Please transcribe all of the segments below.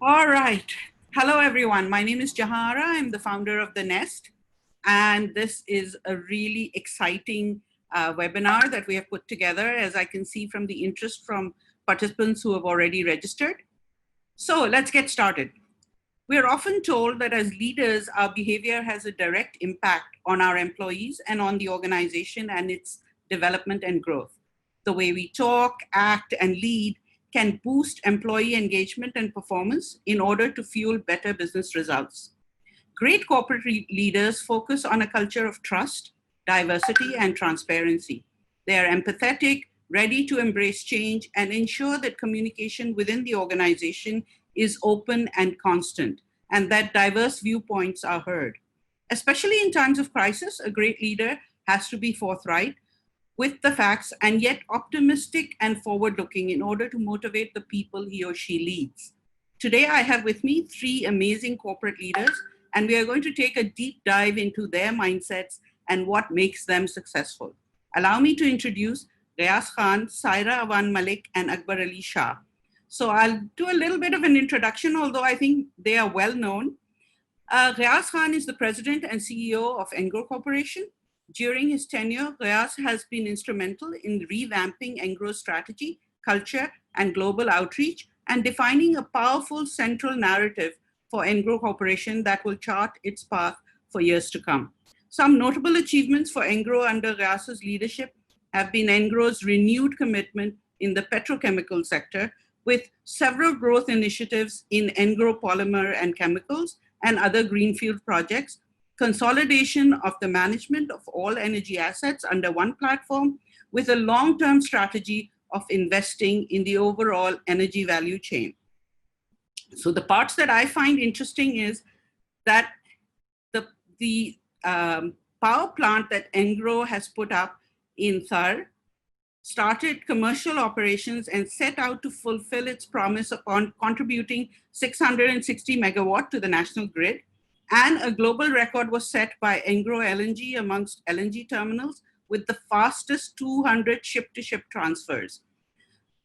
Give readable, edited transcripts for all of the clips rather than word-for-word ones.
All right. Hello, everyone. My name is Jahara. I'm the founder of The Nest. And this is a really exciting webinar that we have put together, as I can see from the interest from participants who have already registered. So let's get started. We're often told that as leaders, our behavior has a direct impact on our employees and on the organization and its development and growth. The way we talk, act, and lead can boost employee engagement and performance in order to fuel better business results. Great corporate leaders focus on a culture of trust, diversity, and transparency. They are empathetic, ready to embrace change, and ensure that communication within the organization is open and constant, and that diverse viewpoints are heard. Especially in times of crisis, a great leader has to be forthright with the facts and yet optimistic and forward-looking in order to motivate the people he or she leads. Today, I have with me three amazing corporate leaders, and we are going to take a deep dive into their mindsets and what makes them successful. Allow me to introduce Ghias Khan, Saira, Awan, Malik, and Akbar Ali Shah. So I'll do a little bit of an introduction, although I think they are well known. Ghias Khan is the president and CEO of Engro Corporation. During his tenure, Ghias has been instrumental in revamping Engro's strategy, culture, and global outreach, and defining a powerful central narrative for Engro Corporation that will chart its path for years to come. Some notable achievements for Engro under Ghias's leadership have been Engro's renewed commitment in the petrochemical sector, with several growth initiatives in Engro polymer and chemicals and other greenfield projects, consolidation of the management of all energy assets under one platform, with a long-term strategy of investing in the overall energy value chain. So the parts that I find interesting is that the power plant that Engro has put up in Thar started commercial operations and set out to fulfill its promise upon contributing 660 megawatt to the national grid. And a global record was set by Engro LNG amongst LNG terminals with the fastest 200 ship-to-ship transfers.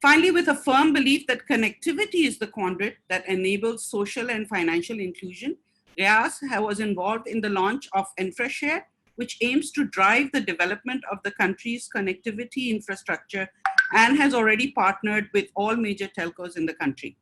Finally, with a firm belief that connectivity is the conduit that enables social and financial inclusion, Ghias was involved in the launch of InfraShare, which aims to drive the development of the country's connectivity infrastructure and has already partnered with all major telcos in the country.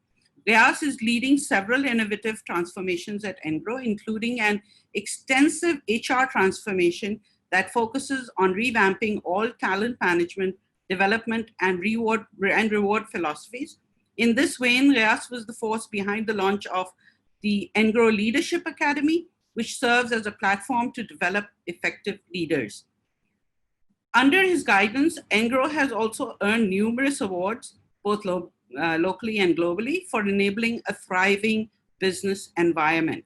Ghias is leading several innovative transformations at Engro, including an extensive HR transformation that focuses on revamping all talent management, development, and reward philosophies. In this vein, Ghias was the force behind the launch of the Engro Leadership Academy, which serves as a platform to develop effective leaders. Under his guidance, Engro has also earned numerous awards, both locally and globally, for enabling a thriving business environment.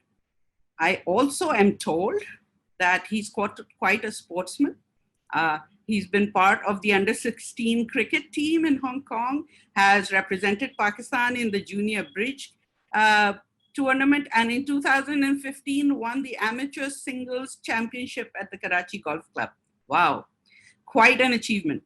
I also am told that he's quite a sportsman. He's been part of the under-16 cricket team in Hong Kong, has represented Pakistan in the junior bridge tournament, and in 2015 won the amateur singles championship at the Karachi Golf Club. Wow, quite an achievement.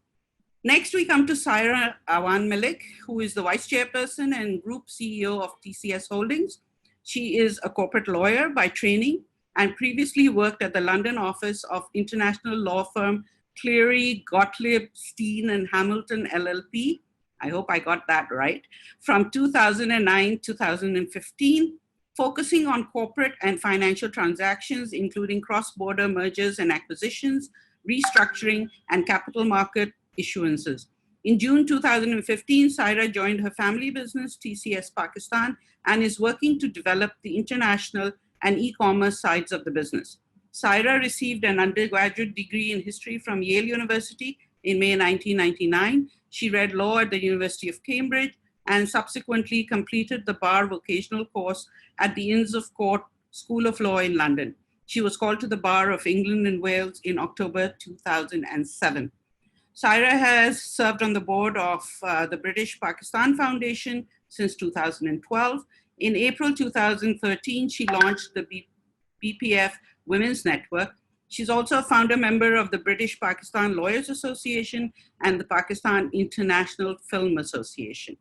Next, we come to Saira Awan Malik, who is the Vice-Chairperson and Group CEO of TCS Holdings. She is a corporate lawyer by training and previously worked at the London office of international law firm Cleary, Gottlieb, Steen and Hamilton LLP. I hope I got that right. From 2009 to 2015, focusing on corporate and financial transactions, including cross-border mergers and acquisitions, restructuring, and capital market issuances. In June 2015, Saira joined her family business, TCS Pakistan, and is working to develop the international and e-commerce sides of the business. Saira received an undergraduate degree in history from Yale University in May 1999. She read law at the University of Cambridge and subsequently completed the bar vocational course at the Inns of Court School of Law in London. She was called to the Bar of England and Wales in October 2007. Saira has served on the board of the British Pakistan Foundation since 2012. In April 2013, she launched the BPF Women's Network. She's also a founder member of the British Pakistan Lawyers Association and the Pakistan International Film Association.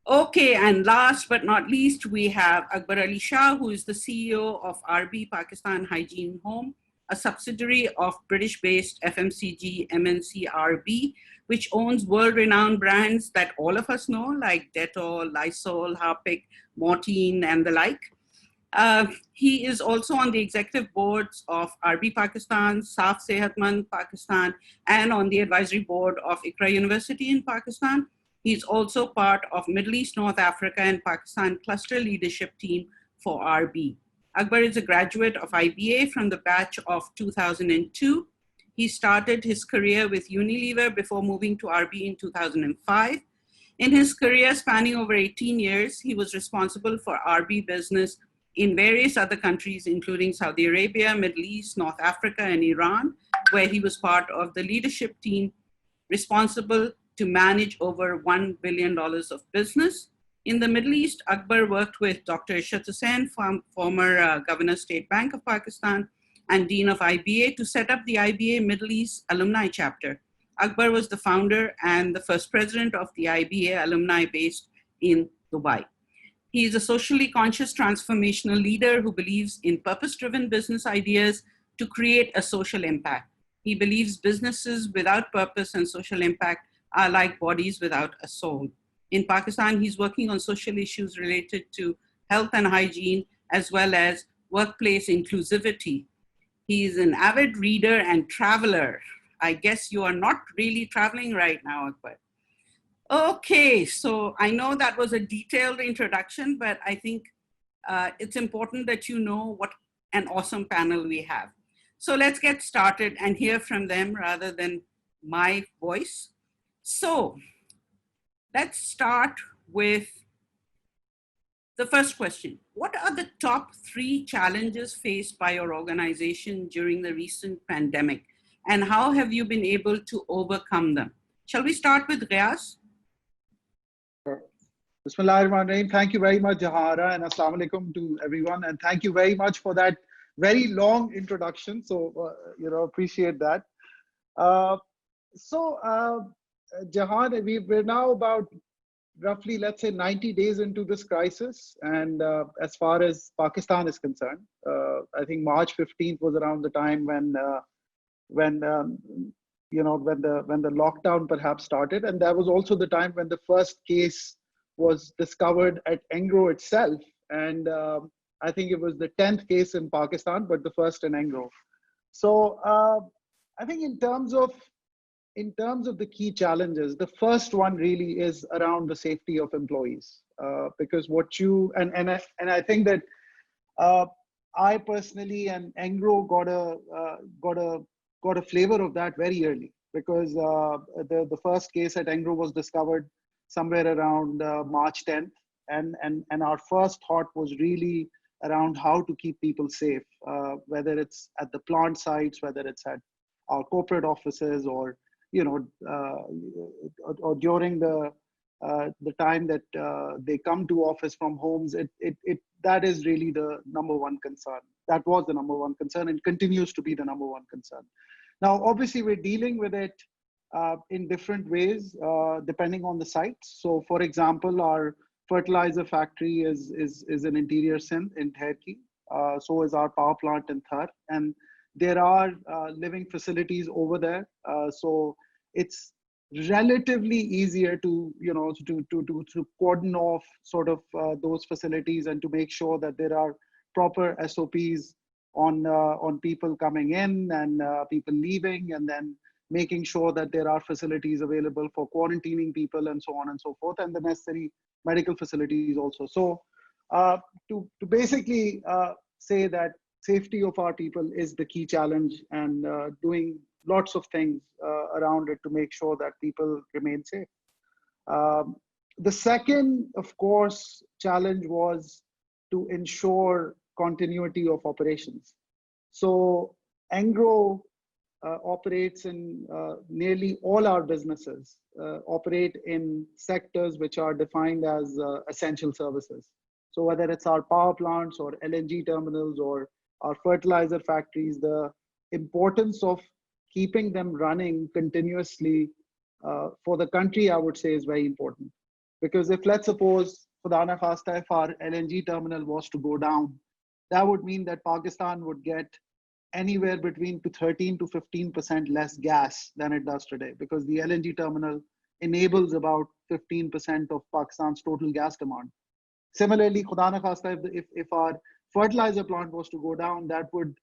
Okay, and last but not least, we have Akbar Ali Shah, who is the CEO of RB Pakistan Hygiene Home, a subsidiary of British-based FMCG MNC RB, which owns world-renowned brands that all of us know, like Dettol, Lysol, Harpic, Mortein, and the like. He is also on the executive boards of RB Pakistan, Saf Sehatmand Pakistan, and on the advisory board of Iqra University in Pakistan. He's also part of Middle East, North Africa, and Pakistan cluster leadership team for RB. Akbar is a graduate of IBA from the batch of 2002. He started his career with Unilever before moving to RB in 2005. In his career spanning over 18 years, he was responsible for RB business in various other countries, including Saudi Arabia, Middle East, North Africa, and Iran, where he was part of the leadership team responsible to manage over $1 billion of business. In the Middle East, Akbar worked with Dr. Ishrat Hussain, former Governor State Bank of Pakistan and Dean of IBA, to set up the IBA Middle East Alumni Chapter. Akbar was the founder and the first president of the IBA alumni based in Dubai. He is a socially conscious transformational leader who believes in purpose-driven business ideas to create a social impact. He believes businesses without purpose and social impact are like bodies without a soul. In Pakistan, he's working on social issues related to health and hygiene, as well as workplace inclusivity. He is an avid reader and traveler. I guess you are not really traveling right now, Akbar. Okay, so I know that was a detailed introduction, but I think it's important that you know what an awesome panel we have. So let's get started and hear from them rather than my voice. So let's start with the first question. What are the top 3 challenges faced by your organization during the recent pandemic, and how have you been able to overcome them? Shall we start with Ghias? Bismillahirrahmanirrahim. Thank you very much, Jahara, and assalamu alaikum to everyone. And thank you very much for that very long introduction. So, appreciate that. Jehan, we're now about roughly, let's say, 90 days into this crisis. And as far as Pakistan is concerned, I think March 15th was around the time when the lockdown perhaps started. And that was also the time when the first case was discovered at Engro itself. And I think it was the 10th case in Pakistan, but the first in Engro. So I think in terms of the key challenges, the first one really is around the safety of employees, because I think that I personally and Engro got a flavor of that very early, because the first case at Engro was discovered somewhere around March 10th, and our first thought was really around how to keep people safe, whether it's at the plant sites, whether it's at our corporate offices, or or during the time that they come to office from homes. That is really the number one concern. That was the number one concern and continues to be the number one concern. Now, obviously, we're dealing with it in different ways depending on the sites. So, for example, our fertilizer factory is in interior Sindh in Turkey. So is our power plant in Thar, and there are living facilities over there. So it's relatively easier to cordon off sort of those facilities and to make sure that there are proper SOPs on people coming in and people leaving, and then making sure that there are facilities available for quarantining people and so on and so forth, and the necessary medical facilities also. So to basically say that safety of our people is the key challenge, and doing lots of things around it to make sure that people remain safe. The second, of course, challenge was to ensure continuity of operations. So Engro operates in nearly all our businesses operate in sectors which are defined as essential services. So whether it's our power plants or LNG terminals or our fertilizer factories, the importance of keeping them running continuously for the country, I would say, is very important. Because if, let's suppose, Khuda na khasta, if our LNG terminal was to go down, that would mean that Pakistan would get anywhere between 13 to 15% less gas than it does today, because the LNG terminal enables about 15% of Pakistan's total gas demand. Similarly, Khuda na khasta, if our fertilizer plant was to go down, that would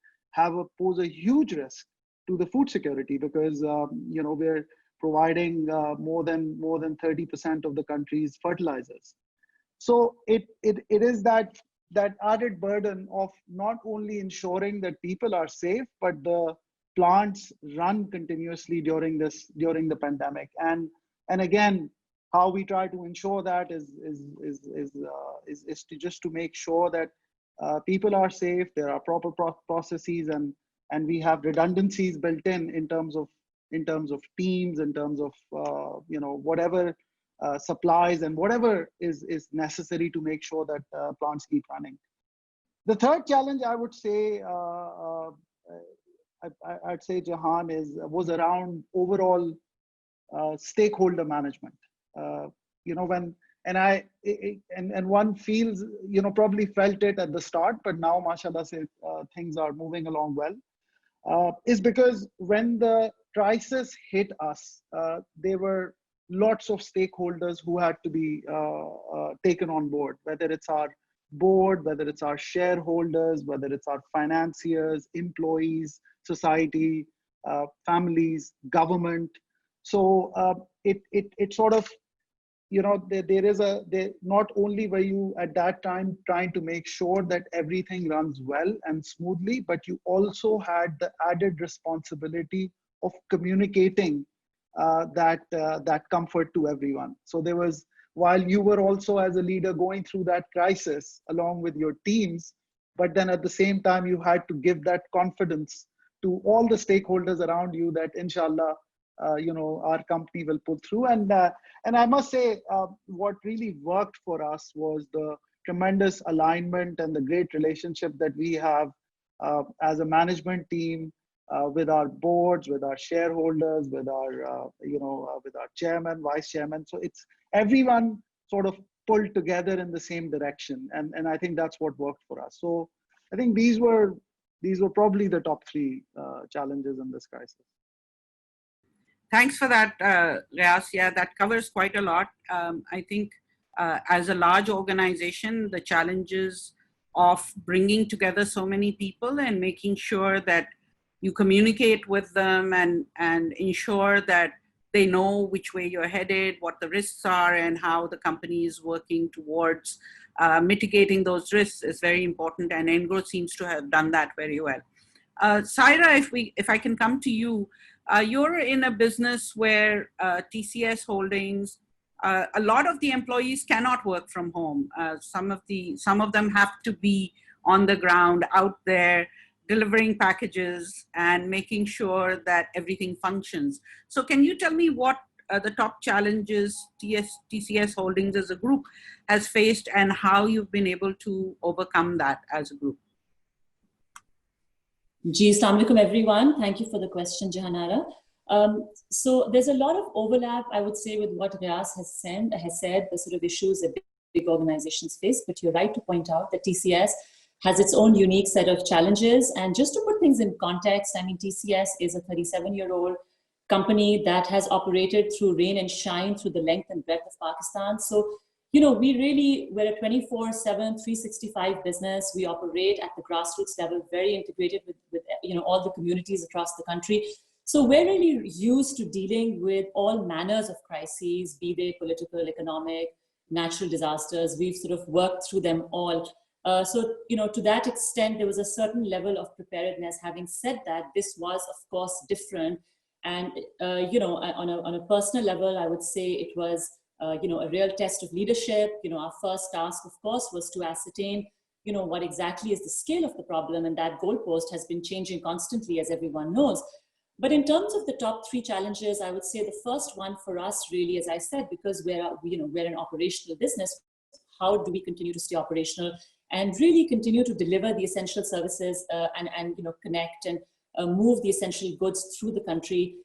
pose a huge risk to the food security, because we're providing more than 30% of the country's fertilizers. So it is that added burden of not only ensuring that people are safe, but the plants run continuously during the pandemic. And again, how we try to ensure that is to just to make sure that people are safe, there are proper processes, and we have redundancies built in terms of teams, in terms of whatever supplies and whatever is necessary to make sure that plants keep running. The third challenge, I would say, I'd say, Jehan, was around overall stakeholder management. When one feels, probably felt it at the start, but now, mashallah, things are moving along well. Is because when the crisis hit us, there were lots of stakeholders who had to be taken on board, whether it's our board, whether it's our shareholders, whether it's our financiers, employees, society, families, government. So it sort of, not only were you at that time trying to make sure that everything runs well and smoothly, but you also had the added responsibility of communicating that comfort to everyone. So there was, while you were also as a leader going through that crisis along with your teams, but then at the same time, you had to give that confidence to all the stakeholders around you that inshallah, our company will pull through. And I must say, what really worked for us was the tremendous alignment and the great relationship that we have as a management team with our boards, with our shareholders, with our with our chairman, vice chairman. So it's everyone sort of pulled together in the same direction, and I think that's what worked for us. So I think these were probably the top three challenges in this crisis. Thanks for that, Ghias. Yeah, that covers quite a lot. I think as a large organization, the challenges of bringing together so many people and making sure that you communicate with them and ensure that they know which way you're headed, what the risks are, and how the company is working towards mitigating those risks is very important. And Engro seems to have done that very well. Saira, if I can come to you, you're in a business where TCS Holdings, a lot of the employees cannot work from home. Some of them have to be on the ground out there, delivering packages and making sure that everything functions. So can you tell me what the top challenges TCS Holdings as a group has faced and how you've been able to overcome that as a group? Ji, Assalamu alaikum everyone. Thank you for the question, Jahanara. So there's a lot of overlap, I would say, with what Ghias has said, the sort of issues that big organizations face, but you're right to point out that TCS has its own unique set of challenges. And just to put things in context, I mean, TCS is a 37-year-old company that has operated through rain and shine through the length and breadth of Pakistan. So, we're a 24/7, 365 business. We operate at the grassroots level, very integrated with all the communities across the country. So we're really used to dealing with all manners of crises, be they political, economic, natural disasters. We've sort of worked through them all. So, to that extent, there was a certain level of preparedness. Having said that, this was, of course, different. And, on a personal level, I would say it was, a real test of leadership. Our first task, of course, was to ascertain, what exactly is the scale of the problem. And that goalpost has been changing constantly, as everyone knows. But in terms of the top three challenges, I would say the first one for us really, as I said, because we're an operational business, how do we continue to stay operational and really continue to deliver the essential services and connect and move the essential goods through the country?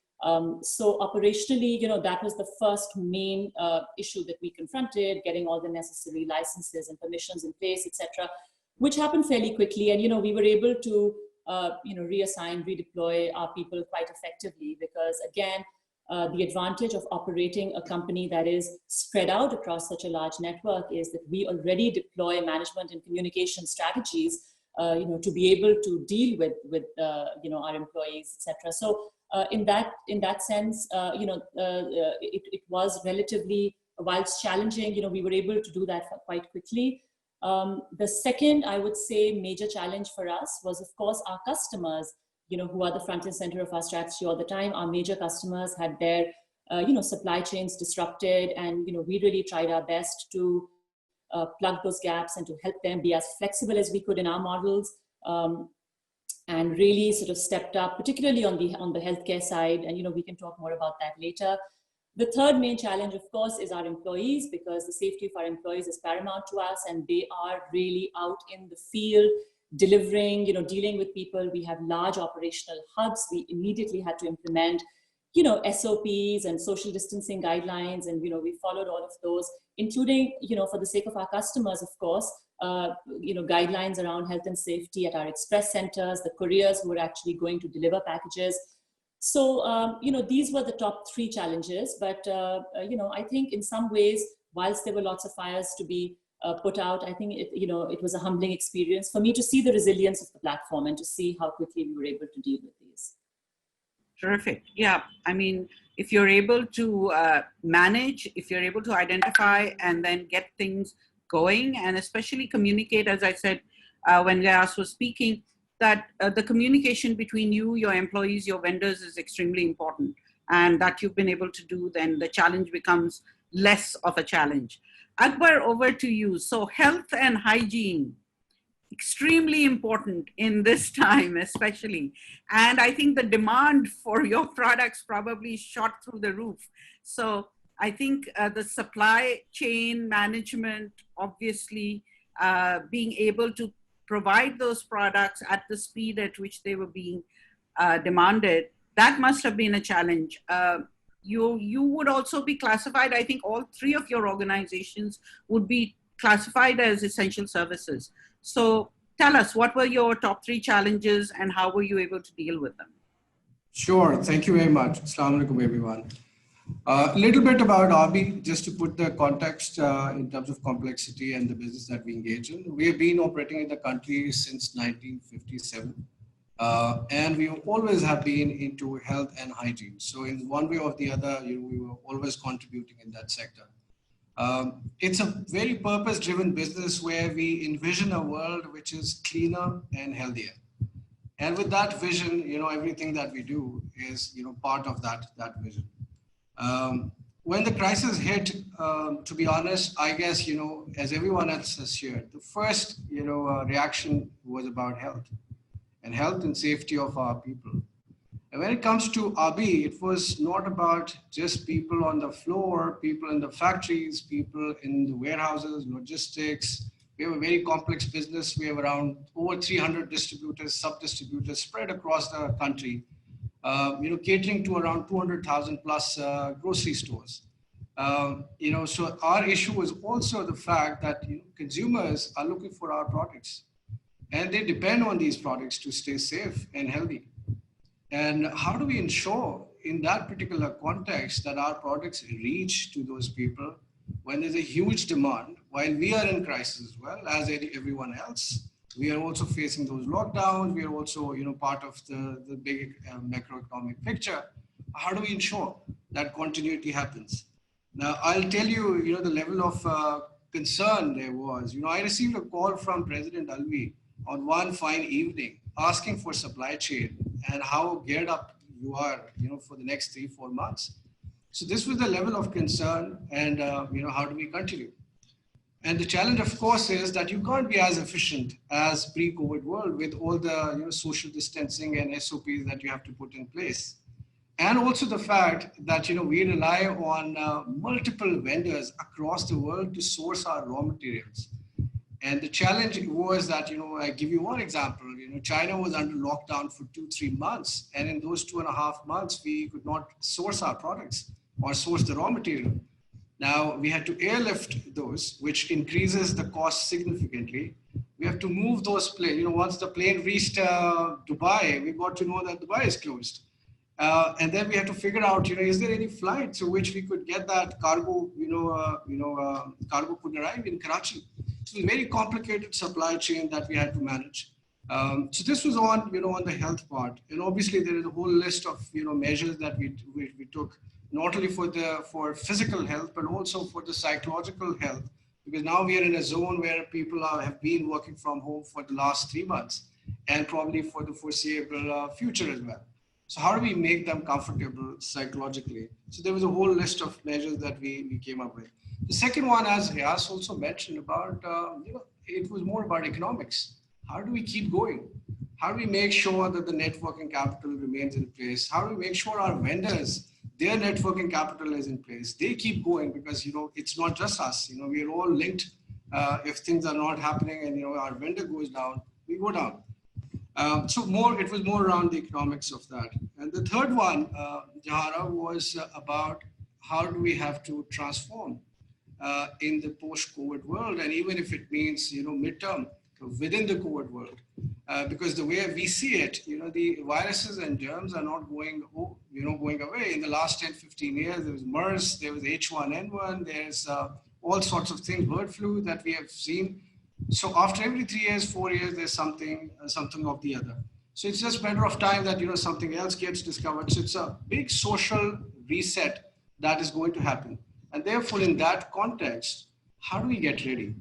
So operationally, that was the first main issue that we confronted, getting all the necessary licenses and permissions in place, etc., which happened fairly quickly. And, we were able to, reassign, redeploy our people quite effectively because, again, the advantage of operating a company that is spread out across such a large network is that we already deploy management and communication strategies, to be able to deal with our employees, etc. So in that sense, it was relatively, whilst challenging, we were able to do that quite quickly. The second, I would say, major challenge for us was, of course, our customers, who are the front and center of our strategy all the time. Our major customers had their, supply chains disrupted, and, we really tried our best to plug those gaps and to help them be as flexible as we could in our models, and really sort of stepped up, particularly on the healthcare side. And, we can talk more about that later. The third main challenge, of course, is our employees, because the safety of our employees is paramount to us, and they are really out in the field delivering, dealing with people. We have large operational hubs. We immediately had to implement, SOPs and social distancing guidelines. And, we followed all of those, including, for the sake of our customers, of course, guidelines around health and safety at our express centers, the couriers who were actually going to deliver packages. So, these were the top three challenges. But, I think in some ways, whilst there were lots of fires to be put out, I think it was a humbling experience for me to see the resilience of the platform and to see how quickly we were able to deal with these. Terrific. Yeah. I mean, if you're able to manage, if you're able to identify and then get things going, and especially communicate, as I said, when Ghias was speaking, that the communication between you, your employees, your vendors is extremely important, and that you've been able to do, then the challenge becomes less of a challenge. Akbar, over to you. So health and hygiene, extremely important in this time, especially. And I think the demand for your products probably shot through the roof. So I think the supply chain management, obviously, being able to provide those products at the speed at which they were being demanded, that must have been a challenge. You would also be classified, I think all three of your organizations would be classified as essential services. So tell us, what were your top three challenges and how were you able to deal with them? Sure, thank you very much. Assalamu alaikum, everyone. A little bit about RB, just to put the context in terms of complexity and the business that we engage in. We have been operating in the country since 1957. And we always have been into health and hygiene. So in one way or the other, we were always contributing in that sector. It's a very purpose-driven business where we envision a world which is cleaner and healthier. And with that vision, everything that we do is, part of that vision. When the crisis hit, to be honest, I guess, as everyone else has shared, the first, reaction was about health and safety of our people. And when it comes to RB, it was not about just people on the floor, people in the factories, people in the warehouses, logistics. We have a very complex business. We have around over 300 distributors, sub-distributors spread across the country, catering to around 200,000 plus grocery stores. So our issue was also the fact that consumers are looking for our products. And they depend on these products to stay safe and healthy. And how do we ensure in that particular context that our products reach to those people when there's a huge demand, while we are in crisis as well as everyone else? We are also facing those lockdowns. We are also, part of the big macroeconomic picture. How do we ensure that continuity happens? Now, I'll tell you, the level of concern there was. I received a call from President Alvi on one fine evening, asking for supply chain and how geared up you are, for the next 3-4 months. So this was the level of concern, and how do we continue? And the challenge, of course, is that you can't be as efficient as pre-COVID world with all the social distancing and SOPs that you have to put in place. And also the fact that we rely on multiple vendors across the world to source our raw materials. And the challenge was that, I give you one example, China was under lockdown for 2-3 months. And in those 2.5 months, we could not source our products or source the raw material. Now we had to airlift those, which increases the cost significantly. We have to move those planes. Once the plane reached Dubai, we got to know that Dubai is closed. And then we had to figure out, is there any flight through which we could get that cargo, cargo could arrive in Karachi. So it's a very complicated supply chain that we had to manage. So this was on, on the health part. And obviously there is a whole list of, measures that we took, not only for physical health, but also for the psychological health. Because now we are in a zone where people have been working from home for the last 3 months and probably for the foreseeable future as well. So how do we make them comfortable psychologically? So there was a whole list of measures that we came up with. The second one, as Ghias also mentioned about, it was more about economics. How do we keep going? How do we make sure that the networking capital remains in place? How do we make sure our vendors, their networking capital is in place? They keep going because, it's not just us. We are all linked. If things are not happening and, our vendor goes down, we go down. So it was more around the economics of that. And the third one, Jahara, was about how do we have to transform in the post-COVID world, and even if it means, midterm within the COVID world, because the way we see it, the viruses and germs are not going away. In the last 10, 15 years, there was MERS, there was H1N1, there's all sorts of things, bird flu that we have seen. So after every 3 years, 4 years, there's something of the other. So it's just a matter of time that, something else gets discovered. So it's a big social reset that is going to happen. And therefore, in that context, how do we get ready?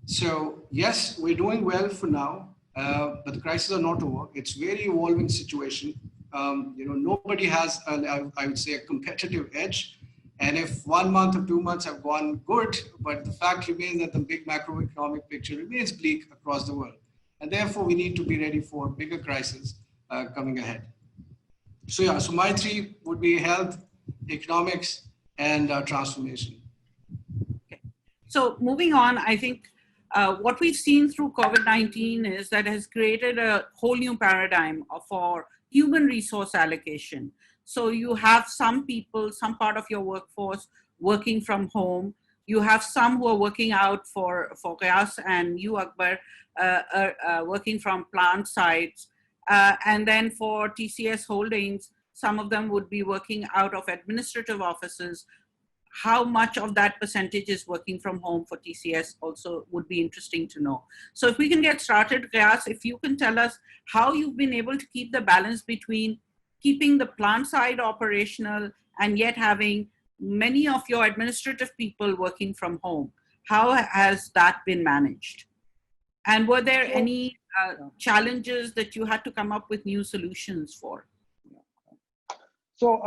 So yes, we're doing well for now, but the crises are not over. It's a very evolving situation. Nobody has, I would say, a competitive edge. And if 1 month or 2 months have gone good, but the fact remains that the big macroeconomic picture remains bleak across the world. And therefore, we need to be ready for bigger crises coming ahead. So yeah, so my 3 would be health, economics, and transformation. Okay. So moving on, I think what we've seen through COVID-19 is that it has created a whole new paradigm for human resource allocation. So you have some people, some part of your workforce working from home. You have some who are working out for Ghias and you, Akbar, working from plant sites. And then for TCS Holdings, some of them would be working out of administrative offices. How much of that percentage is working from home for TCS also would be interesting to know. So if we can get started, Ghias, if you can tell us how you've been able to keep the balance between keeping the plant side operational and yet having many of your administrative people working from home. How has that been managed? And were there any challenges that you had to come up with new solutions for? So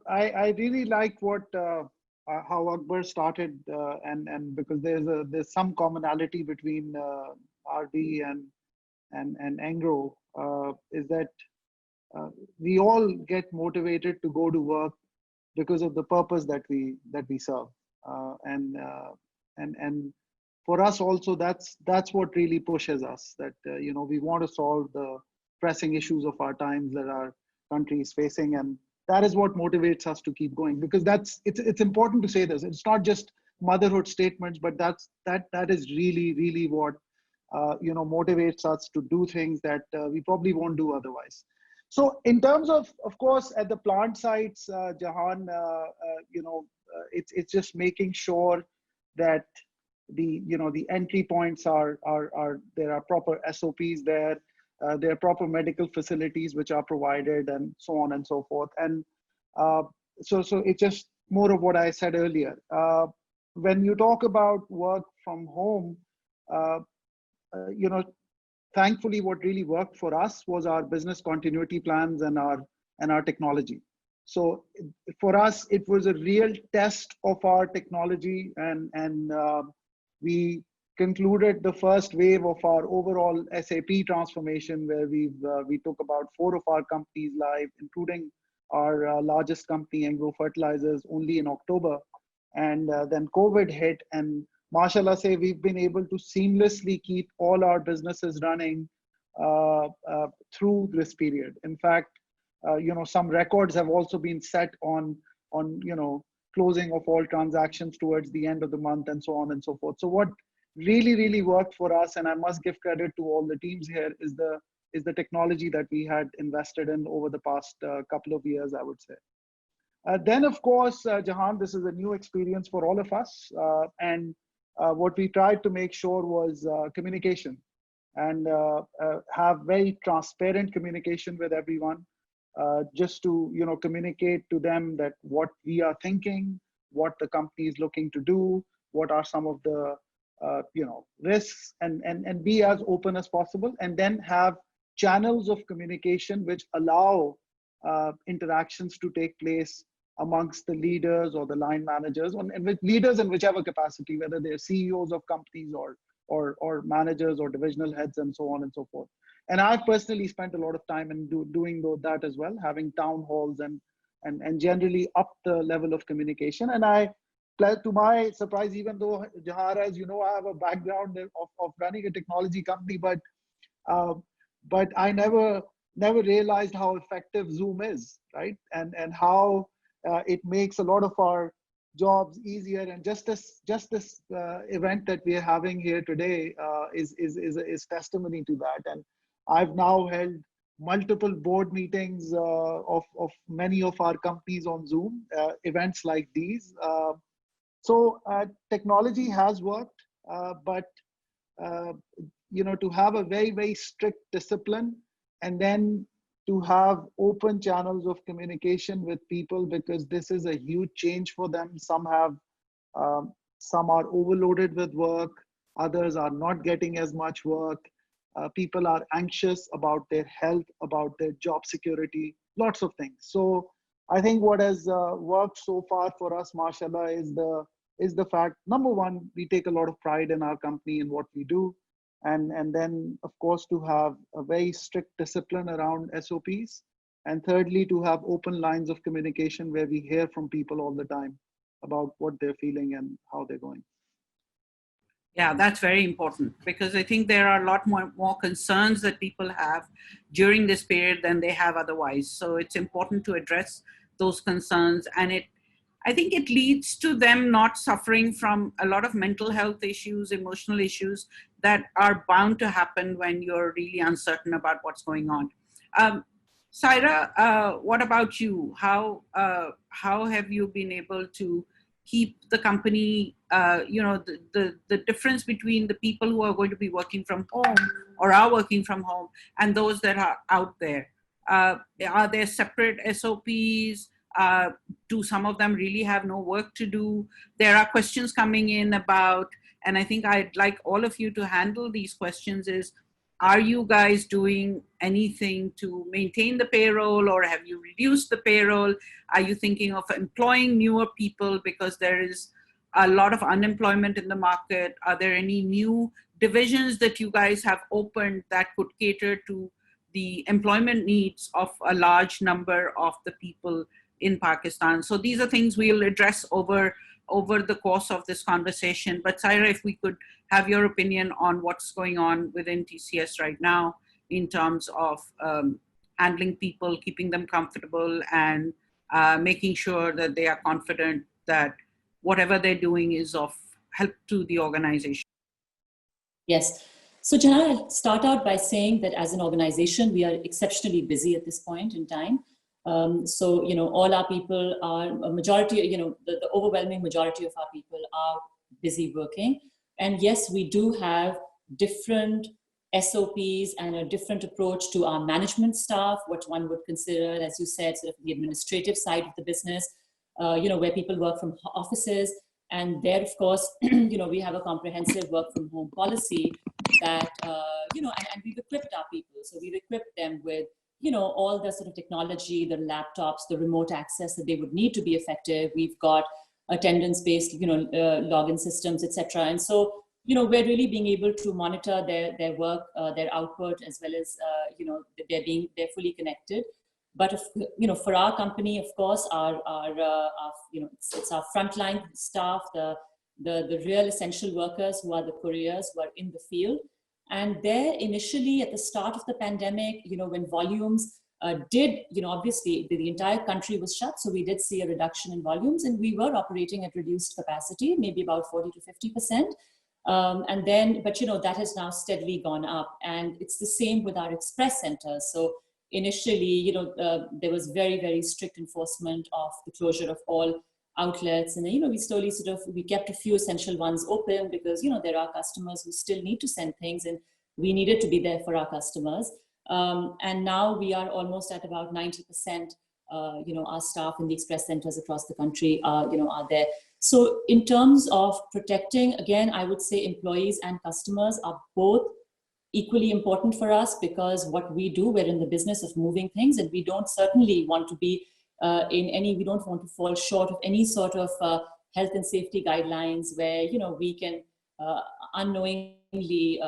I really like how Akbar started, and because there's some commonality between RD and Engro, is that we all get motivated to go to work because of the purpose that we serve, and for us also that's what really pushes us, that we want to solve the pressing issues of our times that our country is facing, and that is what motivates us to keep going. Because it's important to say this. It's not just motherhood statements, but that is really what motivates us to do things that we probably won't do otherwise. So in terms of course, at the plant sites, Jehan, it's just making sure that the entry points are there are proper SOPs there. There are proper medical facilities which are provided, and so on and so forth. And so it's just more of what I said earlier. When you talk about work from home, thankfully, what really worked for us was our business continuity plans and our technology. So for us, it was a real test of our technology, and we concluded the first wave of our overall SAP transformation, where we took about 4 of our companies live, including our largest company, Engro Fertilizers, only in October. And then COVID hit, and mashallah say, we've been able to seamlessly keep all our businesses running through this period. In fact, some records have also been set on closing of all transactions towards the end of the month and so on and so forth. So what really worked for us, and I must give credit to all the teams here, is the technology that we had invested in over the past couple of years, I would say. Then, of course, Jehan, this is a new experience for all of us. And what we tried to make sure was communication, and have very transparent communication with everyone, just to communicate to them that what we are thinking, what the company is looking to do, what are some of the risks, and be as open as possible, and then have channels of communication which allow interactions to take place amongst the leaders or the line managers, and with leaders in whichever capacity, whether they're CEOs of companies or managers or divisional heads and so on and so forth. And I've personally spent a lot of time in doing that as well, having town halls and generally up the level of communication. And to my surprise, even though, Jahara, as you know, I have a background of running a technology company, but I never realized how effective Zoom is, right? And how it makes a lot of our jobs easier. And just this event that we are having here today is testimony to that. And I've now held multiple board meetings of many of our companies on Zoom, events like these. So technology has worked, but to have a very strict discipline, and then to have open channels of communication with people, because this is a huge change for them. Some are overloaded with work, others are not getting as much work. People are anxious about their health, about their job security, lots of things. So I think what has worked so far for us, mashallah, is the fact, number one, we take a lot of pride in our company and what we do. And then, of course, to have a very strict discipline around SOPs. And thirdly, to have open lines of communication where we hear from people all the time about what they're feeling and how they're going. Yeah, that's very important, because I think there are a lot more concerns that people have during this period than they have otherwise. So it's important to address those concerns, and I think it leads to them not suffering from a lot of mental health issues, emotional issues that are bound to happen when you're really uncertain about what's going on. Saira, what about you? How have you been able to keep the company, the difference between the people who are going to be working from home or are working from home and those that are out there? Are there separate SOPs? Do some of them really have no work to do? There are questions coming in about, and I think I'd like all of you to handle these questions, is, are you guys doing anything to maintain the payroll, or have you reduced the payroll? Are you thinking of employing newer people because there is a lot of unemployment in the market? Are there any new divisions that you guys have opened that could cater to the employment needs of a large number of the people in Pakistan? So these are things we'll address over the course of this conversation. But Saira, if we could have your opinion on what's going on within TCS right now in terms of handling people, keeping them comfortable, and making sure that they are confident that whatever they're doing is of help to the organization. Yes. So Jehan, I'll start out by saying that as an organization, we are exceptionally busy at this point in time. So, all our people are, a majority, the overwhelming majority of our people are busy working. And yes, we do have different SOPs and a different approach to our management staff, what one would consider, as you said, sort of the administrative side of the business, where people work from offices. And there, of course, we have a comprehensive work from home policy that, and we've equipped our people. So we've equipped them with, all the sort of technology, the laptops, the remote access that they would need to be effective. We've got attendance-based, login systems, etc. And so, we're really being able to monitor their work, their output, as well as, they're fully connected. But, for our company, of course, our it's our frontline staff, the the real essential workers who are the couriers who are in the field. And there initially at the start of the pandemic, when volumes did, obviously the entire country was shut. So we did see a reduction in volumes and we were operating at reduced capacity, maybe about 40 to 50%. And then, but that has now steadily gone up, and it's the same with our express centers. So initially, there was very, very strict enforcement of the closure of all outlets, and we slowly we kept a few essential ones open because there are customers who still need to send things, and we needed to be there for our customers. And now we are almost at about 90%. Our staff in the express centers across the country are there. So in terms of protecting, again, I would say employees and customers are both equally important for us, because what we do, we're in the business of moving things, and we don't certainly want to be we don't want to fall short of any sort of health and safety guidelines where, we can unknowingly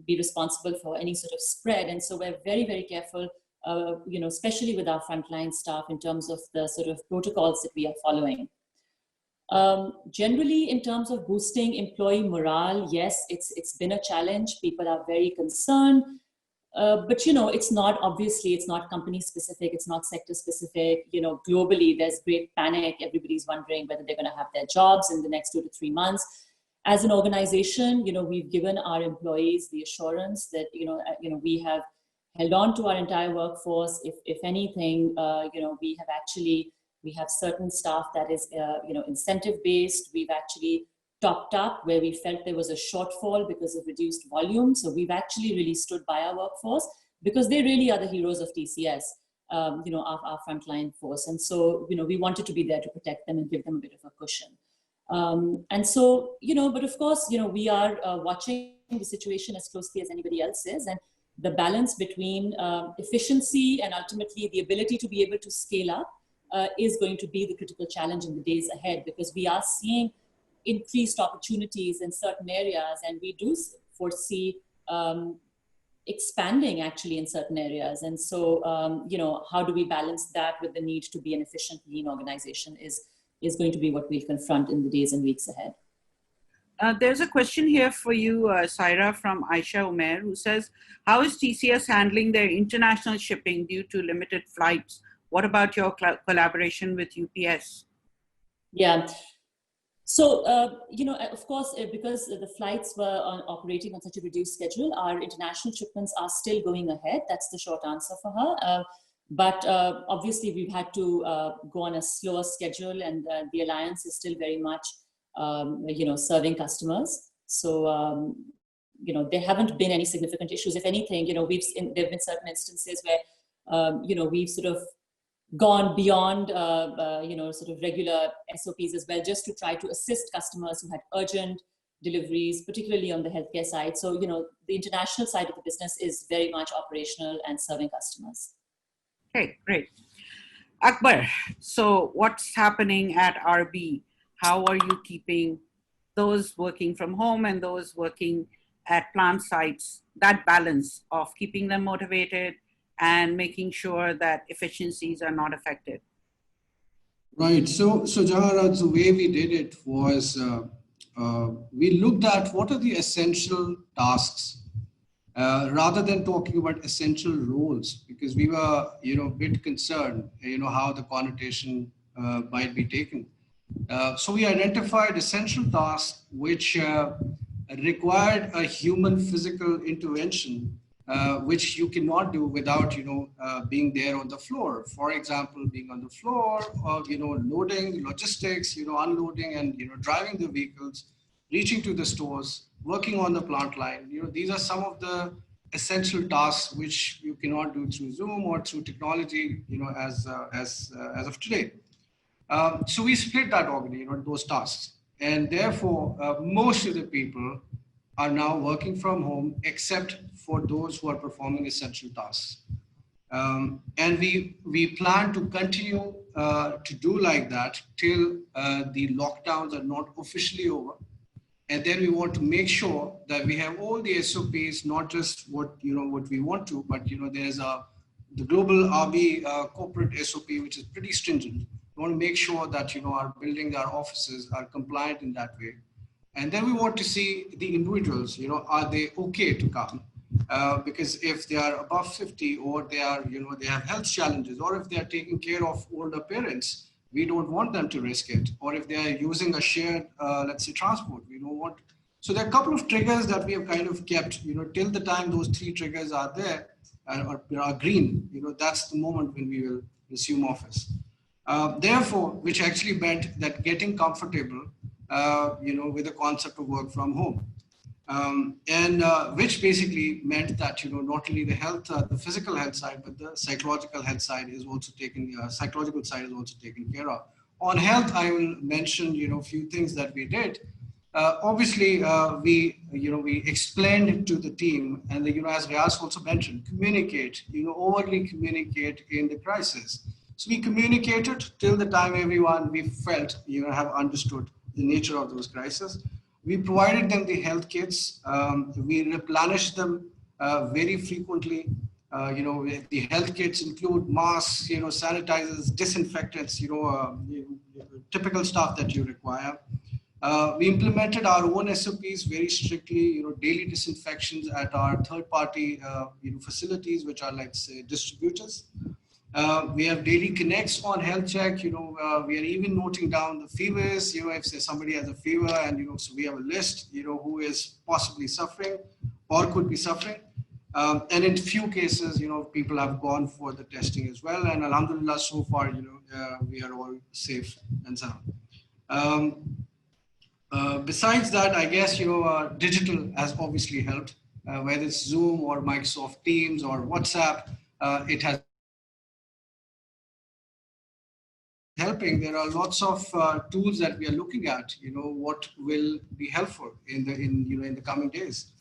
be responsible for any sort of spread. And so we're very, very careful, especially with our frontline staff in terms of the sort of protocols that we are following. Generally, in terms of boosting employee morale, yes, it's been a challenge. People are very concerned. But it's not company specific, it's not sector specific. Globally, there's great panic. Everybody's wondering whether they're going to have their jobs in the next 2 to 3 months. As an organization, we've given our employees the assurance that we have held on to our entire workforce. If anything, we have certain staff that is incentive based. We've actually topped up where we felt there was a shortfall because of reduced volume. So we've actually really stood by our workforce, because they really are the heroes of TCS, our frontline force. And so, we wanted to be there to protect them and give them a bit of a cushion. And so, but of course, we are watching the situation as closely as anybody else is. And the balance between efficiency and ultimately the ability to be able to scale up is going to be the critical challenge in the days ahead, because we are seeing increased opportunities in certain areas, and we do foresee expanding actually in certain areas. And so, how do we balance that with the need to be an efficient, lean organization is going to be what we'll confront in the days and weeks ahead. There's a question here for you, Saira, from Aisha Umair, who says, how is TCS handling their international shipping due to limited flights? What about your collaboration with UPS? Yeah. So, of course, because the flights were operating on such a reduced schedule, our international shipments are still going ahead. That's the short answer for her. But obviously, we've had to go on a slower schedule, and the alliance is still very much, serving customers. So, there haven't been any significant issues. If anything, there have been certain instances where, we've sort of gone beyond, sort of regular SOPs as well, just to try to assist customers who had urgent deliveries, particularly on the healthcare side. So, the international side of the business is very much operational and serving customers. Okay, great. Akbar, so what's happening at RB? How are you keeping those working from home and those working at plant sites, that balance of keeping them motivated and making sure that efficiencies are not affected? Right. So Jahara, the way we did it was we looked at what are the essential tasks rather than talking about essential roles, because we were, a bit concerned, how the connotation might be taken. So we identified essential tasks which required a human physical intervention, which you cannot do without, being there on the floor. For example, being on the floor, or, loading, logistics, unloading and, driving the vehicles, reaching to the stores, working on the plant line. These are some of the essential tasks which you cannot do through Zoom or through technology, as of today. So we split that organ, those tasks. And therefore, most of the people are now working from home, except for those who are performing essential tasks. And we plan to continue to do like that till the lockdowns are not officially over. And then we want to make sure that we have all the SOPs, not just what we want to, but there's the global RB corporate SOP, which is pretty stringent. We want to make sure that our buildings, our offices are compliant in that way. And then we want to see the individuals, are they okay to come? Because if they are above 50 or they are, they have health challenges, or if they are taking care of older parents, we don't want them to risk it. Or if they are using a shared, let's say, transport, we don't want. So there are a couple of triggers that we have kind of kept, till the time those 3 triggers are there or are green, that's the moment when we will resume office. Therefore, which actually meant that getting comfortable, with the concept of work from home. And which basically meant that not only the health, the physical health side, but the psychological health side is also taken. Psychological side is also taken care of. On health, I will mention a few things that we did. Obviously, we explained it to the team, and as Ghias also mentioned, communicate. Overly communicate in the crisis. So we communicated till the time everyone we felt have understood the nature of those crises. We provided them the health kits. We replenished them very frequently. The health kits include masks, sanitizers, disinfectants, typical stuff that you require. We implemented our own SOPs very strictly, daily disinfections at our third-party, facilities, which are like, say, distributors. We have daily connects on health check. We are even noting down the fevers. If say somebody has a fever, and so we have a list. Who is possibly suffering or could be suffering. And in few cases, people have gone for the testing as well. And alhamdulillah, so far, we are all safe and sound. Besides that, I guess digital has obviously helped. Whether it's Zoom or Microsoft Teams or WhatsApp, it has. Helping. There are lots of tools that we are looking at. What will be helpful in the coming days.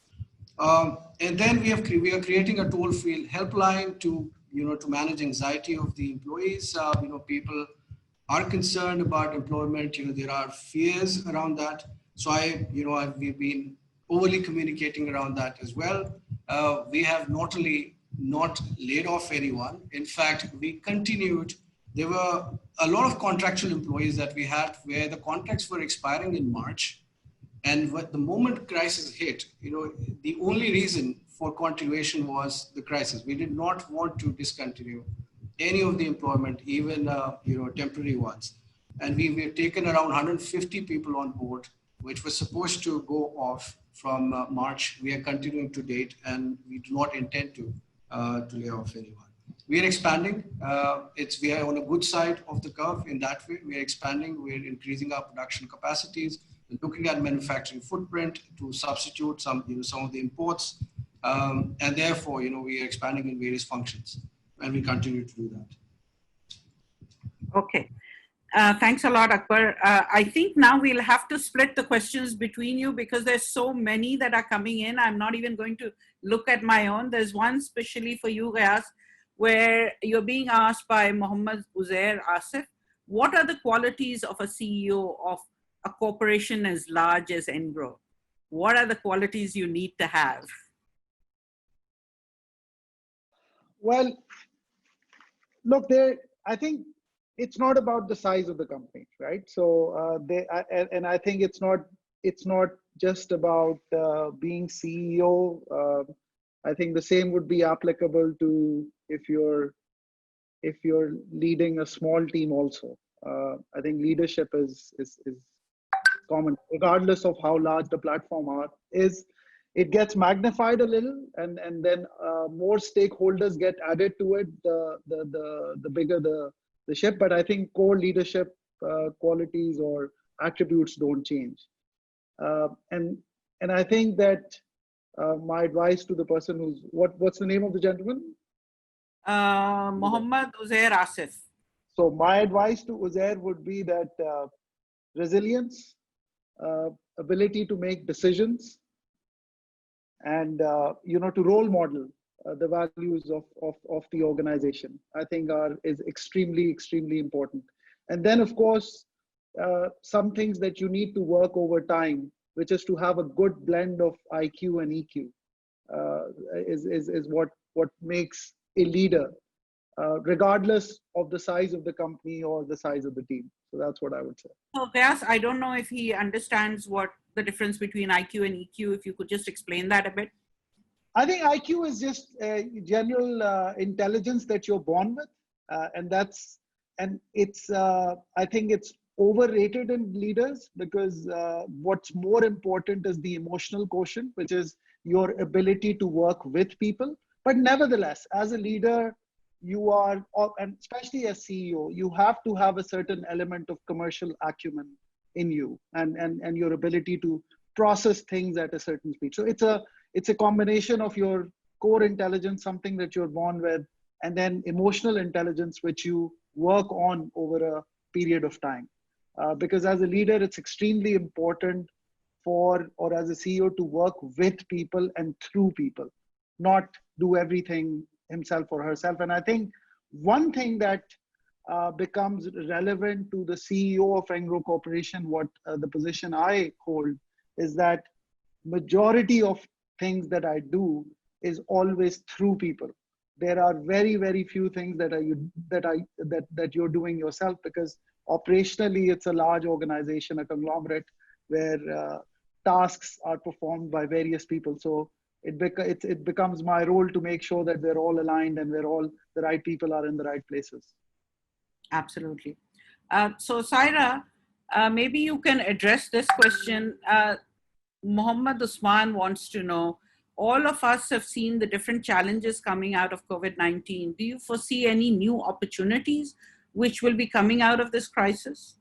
And then we are creating a toll-free helpline to manage anxiety of the employees. People are concerned about employment. There are fears around that. So we've been overly communicating around that as well. We have not only not laid off anyone. In fact, we continued. There were a lot of contractual employees that we had where the contracts were expiring in March. And the moment crisis hit, the only reason for continuation was the crisis. We did not want to discontinue any of the employment, even temporary ones. And we've taken around 150 people on board, which was supposed to go off from March. We are continuing to date, and we do not intend to lay off anyone. We are expanding. We are on a good side of the curve in that way. We are expanding. We are increasing our production capacities, looking at manufacturing footprint to substitute some of the imports, and therefore, we are expanding in various functions, and we continue to do that. Okay. Thanks a lot, Akbar. I think now we'll have to split the questions between you because there's so many that are coming in. I'm not even going to look at my own. There's one specially for you, Ghias, where you're being asked by Mohammed Uzair Asif, what are the qualities of a CEO of a corporation as large as Engro? What are the qualities you need to have? Well, look, I think it's not about the size of the company, right? So and I think it's not just about being CEO. I think the same would be applicable to if you're leading a small team also. I think leadership is common, regardless of how large the platform is. It gets magnified a little, and then more stakeholders get added to it. The bigger the ship, but I think core leadership qualities or attributes don't change. And I think that my advice to the person what's the name of the gentleman? Mohammed Uzair Asif. So my advice to Uzair would be that resilience, ability to make decisions, and to role model the values of the organization, I think is extremely important. And then, of course, some things that you need to work over time, which is to have a good blend of IQ and EQ, is what makes a leader. regardless of the size of the company or the size of the team. So that's what I would say. So Ghias, I don't know if he understands what the difference between IQ and EQ. If you could just explain that a bit. I think IQ is just general intelligence that you're born with, and it's I think it's overrated in leaders, because what's more important is the emotional quotient, which is your ability to work with people. But nevertheless, as a leader, you are, and especially as CEO, you have to have a certain element of commercial acumen in you, and your ability to process things at a certain speed. So it's a combination of your core intelligence, something that you're born with, and then emotional intelligence, which you work on over a period of time. Because as a leader, it's extremely important or as a CEO, to work with people and through people, not do everything himself or herself. And I think one thing that becomes relevant to the CEO of Engro Corporation, what the position I hold, is that majority of things that I do is always through people. There are very, very few things that you're doing yourself, because operationally it's a large organization, a conglomerate, where tasks are performed by various people. So it becomes my role to make sure that we're all aligned and the right people are in the right places. Absolutely. So Saira, maybe you can address this question. Muhammad Usman wants to know, all of us have seen the different challenges coming out of COVID-19. Do you foresee any new opportunities which will be coming out of this crisis?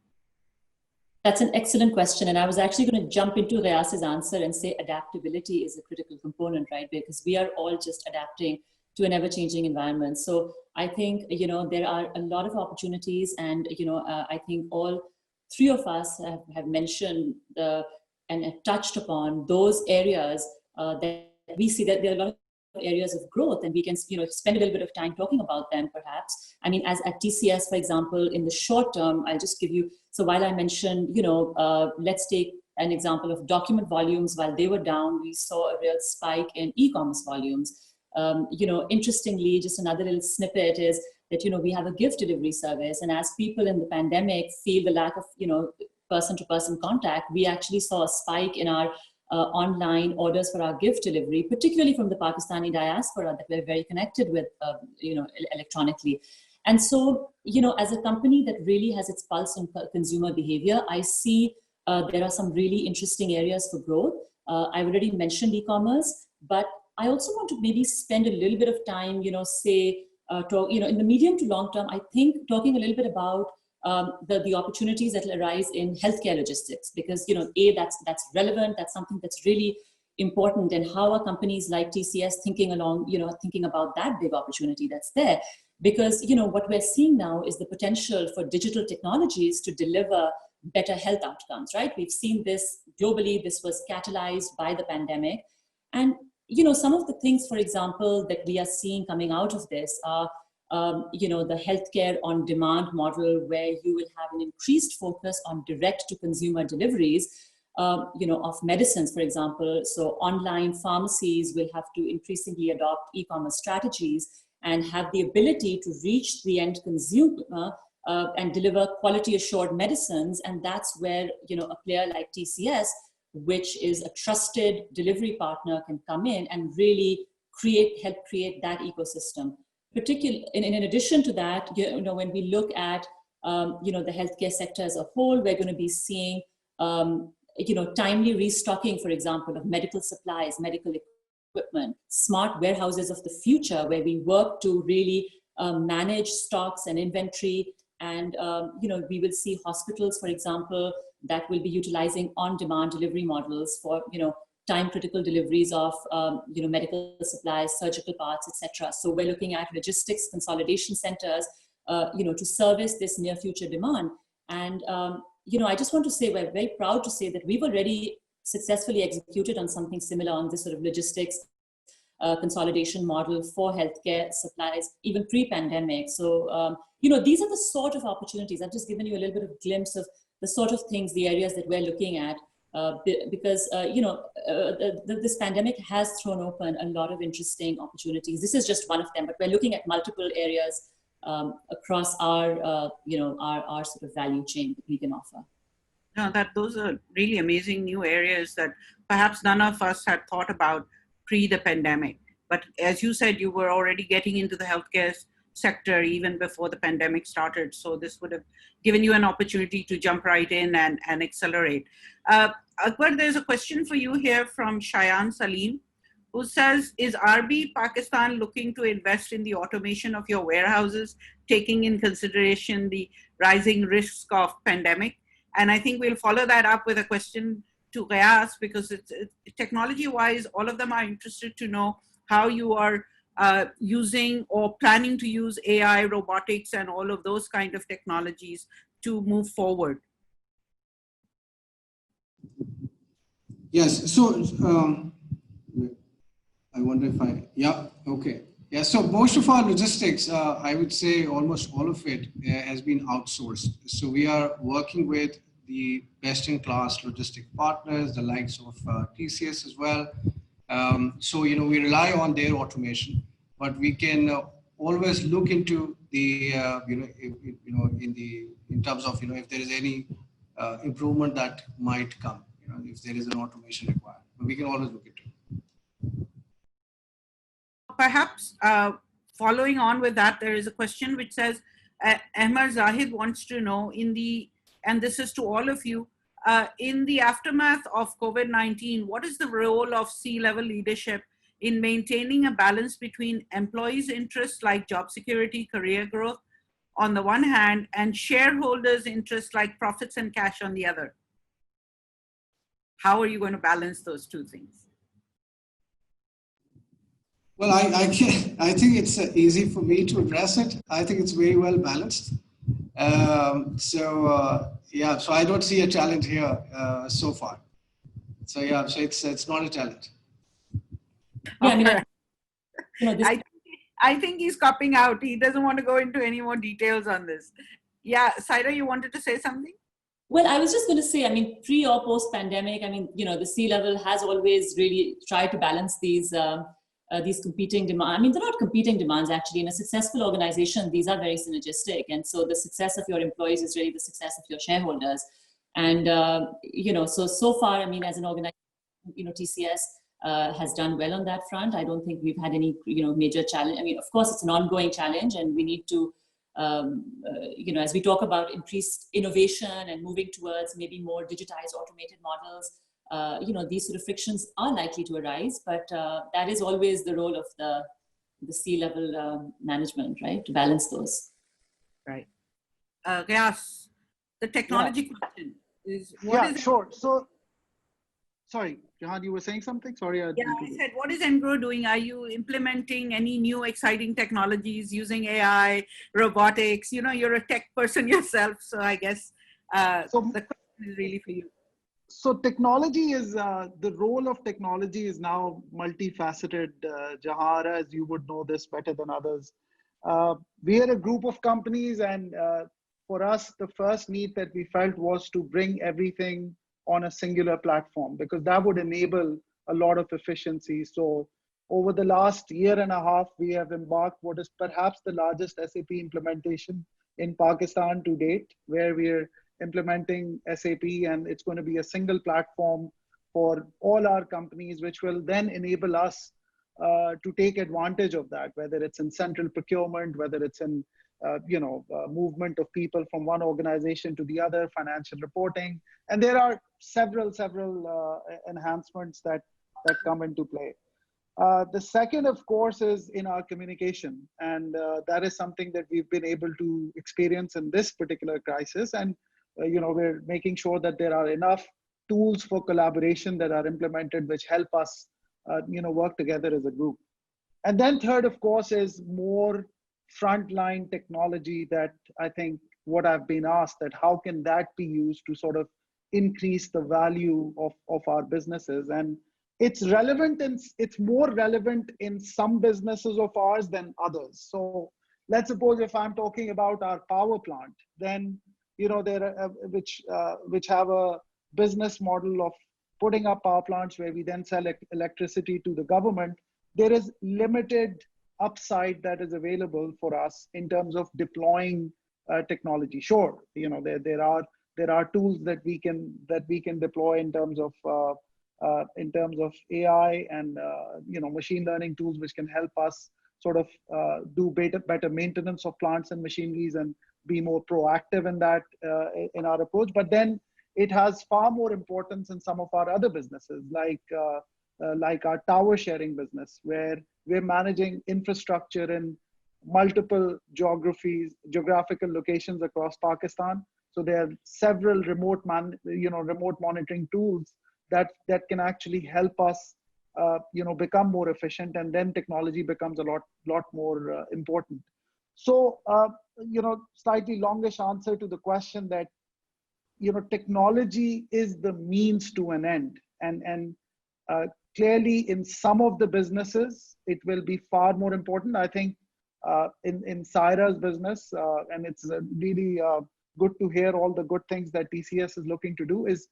That's an excellent question. And I was actually going to jump into Ghias's answer and say adaptability is a critical component, right? Because we are all just adapting to an ever-changing environment. So I think, there are a lot of opportunities, and, I think all three of us have mentioned and have touched upon those areas that we see that there are a lot of areas of growth, and we can spend a little bit of time talking about them perhaps. I mean, as at TCS, for example, in the short term, I'll just give you, so while I mentioned, let's take an example of document volumes. While they were down, we saw a real spike in e-commerce volumes. Interestingly, just another little snippet is that, we have a gift delivery service, and as people in the pandemic feel the lack of, person-to-person contact, we actually saw a spike in our online orders for our gift delivery, particularly from the Pakistani diaspora that we're very connected with, electronically. And so, as a company that really has its pulse on consumer behavior, I see there are some really interesting areas for growth. I already mentioned e-commerce, but I also want to maybe spend a little bit of time, in the medium to long term, I think talking a little bit about the opportunities that will arise in healthcare logistics, because that's relevant, that's something that's really important, and how are companies like TCS thinking about that big opportunity that's there. Because what we're seeing now is the potential for digital technologies to deliver better health outcomes, right? We've seen this globally. This was catalyzed by the pandemic, and some of the things, for example, that we are seeing coming out of this are the healthcare on demand model, where you will have an increased focus on direct to consumer deliveries, of medicines, for example. So online pharmacies will have to increasingly adopt e-commerce strategies and have the ability to reach the end consumer and deliver quality assured medicines. And that's where, a player like TCS, which is a trusted delivery partner, can come in and really help create that ecosystem. Particularly, in addition to that, when we look at, the healthcare sector as a whole, we're going to be seeing, timely restocking, for example, of medical supplies, medical equipment, smart warehouses of the future, where we work to really manage stocks and inventory. And, we will see hospitals, for example, that will be utilizing on-demand delivery models for, time-critical deliveries of, medical supplies, surgical parts, etc. So we're looking at logistics consolidation centers, to service this near future demand. And, I just want to say, we're very proud to say that we've already successfully executed on something similar on this sort of logistics consolidation model for healthcare supplies, even pre-pandemic. So, these are the sort of opportunities. I've just given you a little bit of a glimpse of the sort of things, the areas that we're looking at, because, this pandemic has thrown open a lot of interesting opportunities. This is just one of them, but we're looking at multiple areas across our, our sort of value chain that we can offer. No, those are really amazing new areas that perhaps none of us had thought about pre the pandemic. But as you said, you were already getting into the healthcare sector even before the pandemic started. So this would have given you an opportunity to jump right in and accelerate. Akbar, there's a question for you here from Shayan Salim, who says, is RB Pakistan looking to invest in the automation of your warehouses, taking in consideration the rising risks of pandemic? And I think we'll follow that up with a question to Ghias, because technology-wise, all of them are interested to know how you are using or planning to use AI, robotics, and all of those kind of technologies to move forward. Yes, so I wonder if okay. Yeah, so most of our logistics, I would say almost all of it has been outsourced. So we are working with the best-in-class logistic partners, the likes of TCS as well. So, we rely on their automation, but we can always look into the, in terms of, if there is any improvement that might come, if there is an automation required, but we can always look into it. Perhaps following on with that, there is a question which says, Ahmad Zahid wants to know and this is to all of you, in the aftermath of COVID-19, what is the role of C-level leadership in maintaining a balance between employees' interests like job security, career growth on the one hand, and shareholders' interests like profits and cash on the other? How are you going to balance those two things? Well, I think it's easy for me to address it. I think it's very well balanced. So I don't see a challenge here so far. So it's not a challenge. Yeah, I think he's copping out. He doesn't want to go into any more details on this. Yeah, Saira, you wanted to say something? Well, I was just going to say, pre or post pandemic, the C-level has always really tried to balance these competing demands. They're not competing demands, actually. In a successful organization, these are very synergistic. And so the success of your employees is really the success of your shareholders. And, so far, as an organization, TCS has done well on that front. I don't think we've had any, major challenge. Of course, it's an ongoing challenge, and we need to, as we talk about increased innovation and moving towards maybe more digitized, automated models, these sort of frictions are likely to arise, but that is always the role of the C-level management, right? To balance those. Right. Ghias, the technology question is, sure. So, sorry, Jehan, you were saying something? Sorry. I said, what is Engro doing? Are you implementing any new exciting technologies using AI, robotics? You're a tech person yourself, so I guess the question is really for you. So technology is, the role of technology is now multifaceted, Jahara, as you would know this better than others. We are a group of companies, and for us, the first need that we felt was to bring everything on a singular platform, because that would enable a lot of efficiency. So over the last year and a half, we have embarked what is perhaps the largest SAP implementation in Pakistan to date, where we're implementing SAP, and it's going to be a single platform for all our companies, which will then enable us to take advantage of that, whether it's in central procurement, whether it's in movement of people from one organization to the other, financial reporting, and there are several enhancements that come into play. The second, of course, is in our communication, and that is something that we've been able to experience in this particular crisis, and we're making sure that there are enough tools for collaboration that are implemented, which help us, work together as a group. And then third, of course, is more frontline technology that I think what I've been asked, that how can that be used to sort of increase the value of our businesses. And it's relevant, and it's more relevant in some businesses of ours than others. So let's suppose if I'm talking about our power plant, then there are, which have a business model of putting up power plants where we then sell electricity to the government. There is limited upside that is available for us in terms of deploying technology. Sure, there are tools that we can deploy in terms of AI and machine learning tools, which can help us sort of do better maintenance of plants and machineries and be more proactive in that in our approach. But then it has far more importance in some of our other businesses, like our tower sharing business, where we're managing infrastructure in multiple geographical locations across Pakistan. So there are several remote monitoring tools that can actually help us become more efficient, and then technology becomes a lot more important. So slightly longish answer to the question that technology is the means to an end, and clearly in some of the businesses it will be far more important. I think in Saira's business, and it's really good to hear all the good things that TCS is looking to do, is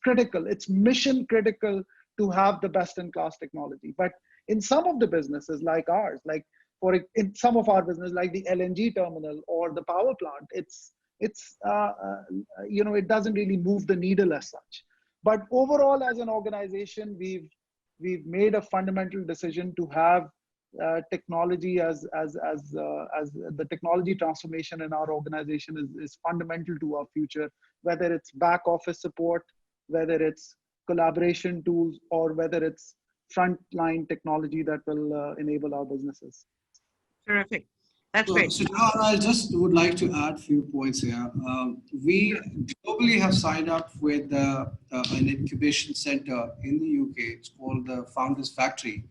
critical. It's mission critical to have the best in class technology. But in some of the businesses like ours, in some of our business like the LNG terminal or the power plant, it doesn't really move the needle as such. But overall, as an organization, we've made a fundamental decision to have technology as the technology transformation in our organization is fundamental to our future, whether it's back office support, whether it's collaboration tools, or whether it's frontline technology that will enable our businesses. Terrific. That's great. So I just would like to add a few points here. We globally have signed up with an incubation center in the UK. It's called the Founders Factory,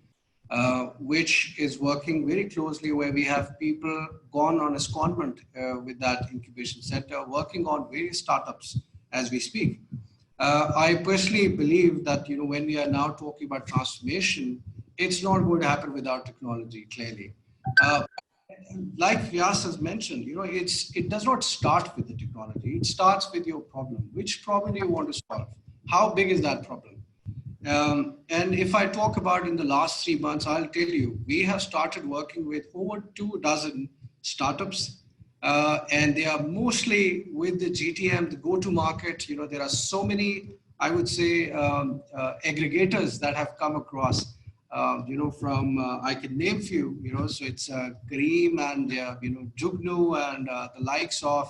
which is working very closely, where we have people gone on a secondment with that incubation center, working on various startups as we speak. I personally believe that when we are now talking about transformation, it's not going to happen without technology, clearly. Like Ghias has mentioned, it does not start with the technology. It starts with your problem. Which problem do you want to solve? How big is that problem? And if I talk about in the last 3 months, I'll tell you, we have started working with over 24 startups, and they are mostly with the GTM, the go-to-market. There are so many, I would say, aggregators that have come across. From I can name few. So it's Kareem and Jugnu and the likes of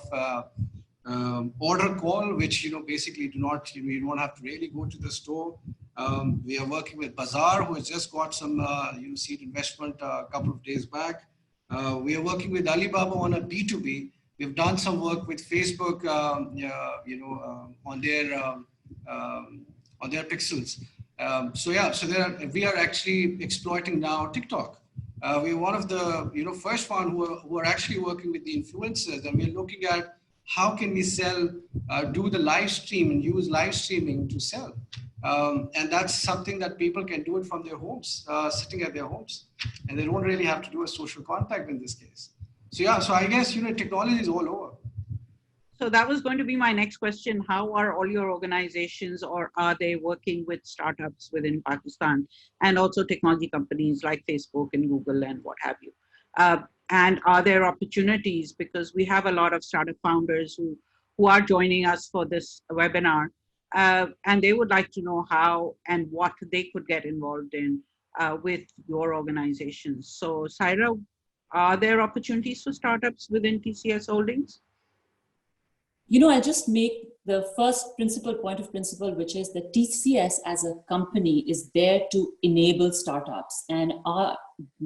Order Call, which basically you don't have to really go to the store. We are working with Bazaar, who has just got some seed investment a couple of days back. We are working with Alibaba on a B2B. We've done some work with Facebook, on their pixels. So we are actually exploiting now TikTok. We're one of the first one who are actually working with the influencers, and we're looking at how can we sell, do the live stream and use live streaming to sell. And that's something that people can do it from their homes, sitting at their homes, and they don't really have to do a social contact in this case. So I guess technology is all over. So that was going to be my next question. How are all your organizations, or are they working with startups within Pakistan and also technology companies like Facebook and Google and what have you? And are there opportunities, because we have a lot of startup founders who are joining us for this webinar, and they would like to know how and what they could get involved in with your organizations. So Saira, are there opportunities for startups within TCS Holdings? I'll just make the first point of principle, which is that TCS as a company is there to enable startups. And our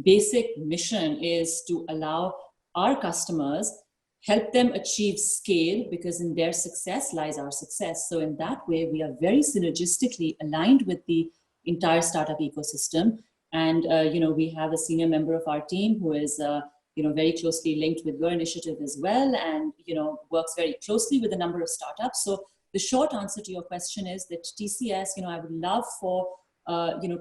basic mission is to allow our customers, help them achieve scale, because in their success lies our success. So in that way, we are very synergistically aligned with the entire startup ecosystem. And, we have a senior member of our team who is very closely linked with your initiative as well, and works very closely with a number of startups. So the short answer to your question is that TCS, I would love for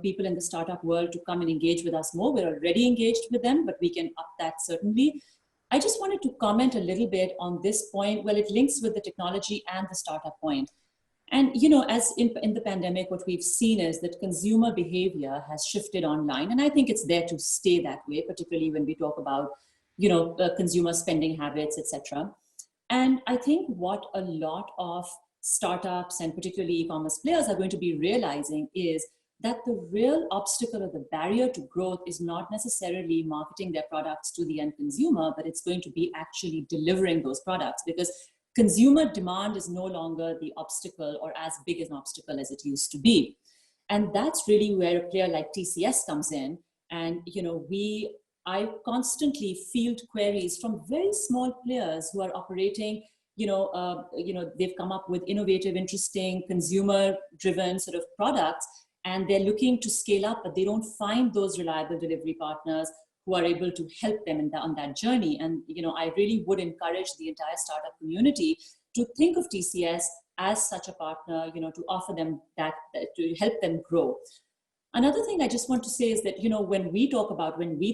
people in the startup world to come and engage with us more. We're already engaged with them, but we can up that certainly. I just wanted to comment a little bit on this point. Well, it links with the technology and the startup point. And, you know, as in the pandemic, what we've seen is that consumer behavior has shifted online. And I think it's there to stay that way, particularly when we talk about, you know, consumer spending habits, etc. And I think what a lot of startups and particularly e-commerce players are going to be realizing is that the real obstacle or the barrier to growth is not necessarily marketing their products to the end consumer, but it's going to be actually delivering those products, because consumer demand is no longer the obstacle or as big an obstacle as it used to be. And that's really where a player like TCS comes in. And, you know, I constantly field queries from very small players who are operating, they've come up with innovative, interesting, consumer-driven sort of products, and they're looking to scale up, but they don't find those reliable delivery partners who are able to help them on that journey. And, you know, I really would encourage the entire startup community to think of TCS as such a partner, you know, to offer them that, to help them grow. Another thing I just want to say is that, you know, when we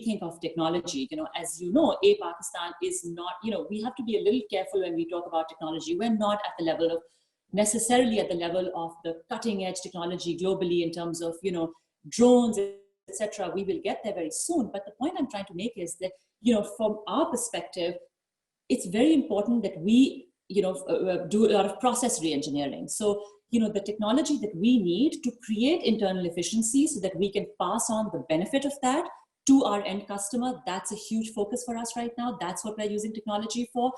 think of technology, you know, as you know, Pakistan is not, you know, we have to be a little careful when we talk about technology. We're not necessarily at the level of the cutting edge technology globally in terms of, you know, drones, etc. We will get there very soon. But the point I'm trying to make is that, you know, from our perspective, it's very important that we, you know, do a lot of process re-engineering. So, you know, the technology that we need to create internal efficiency so that we can pass on the benefit of that to our end customer, that's a huge focus for us right now. That's what we're using technology for.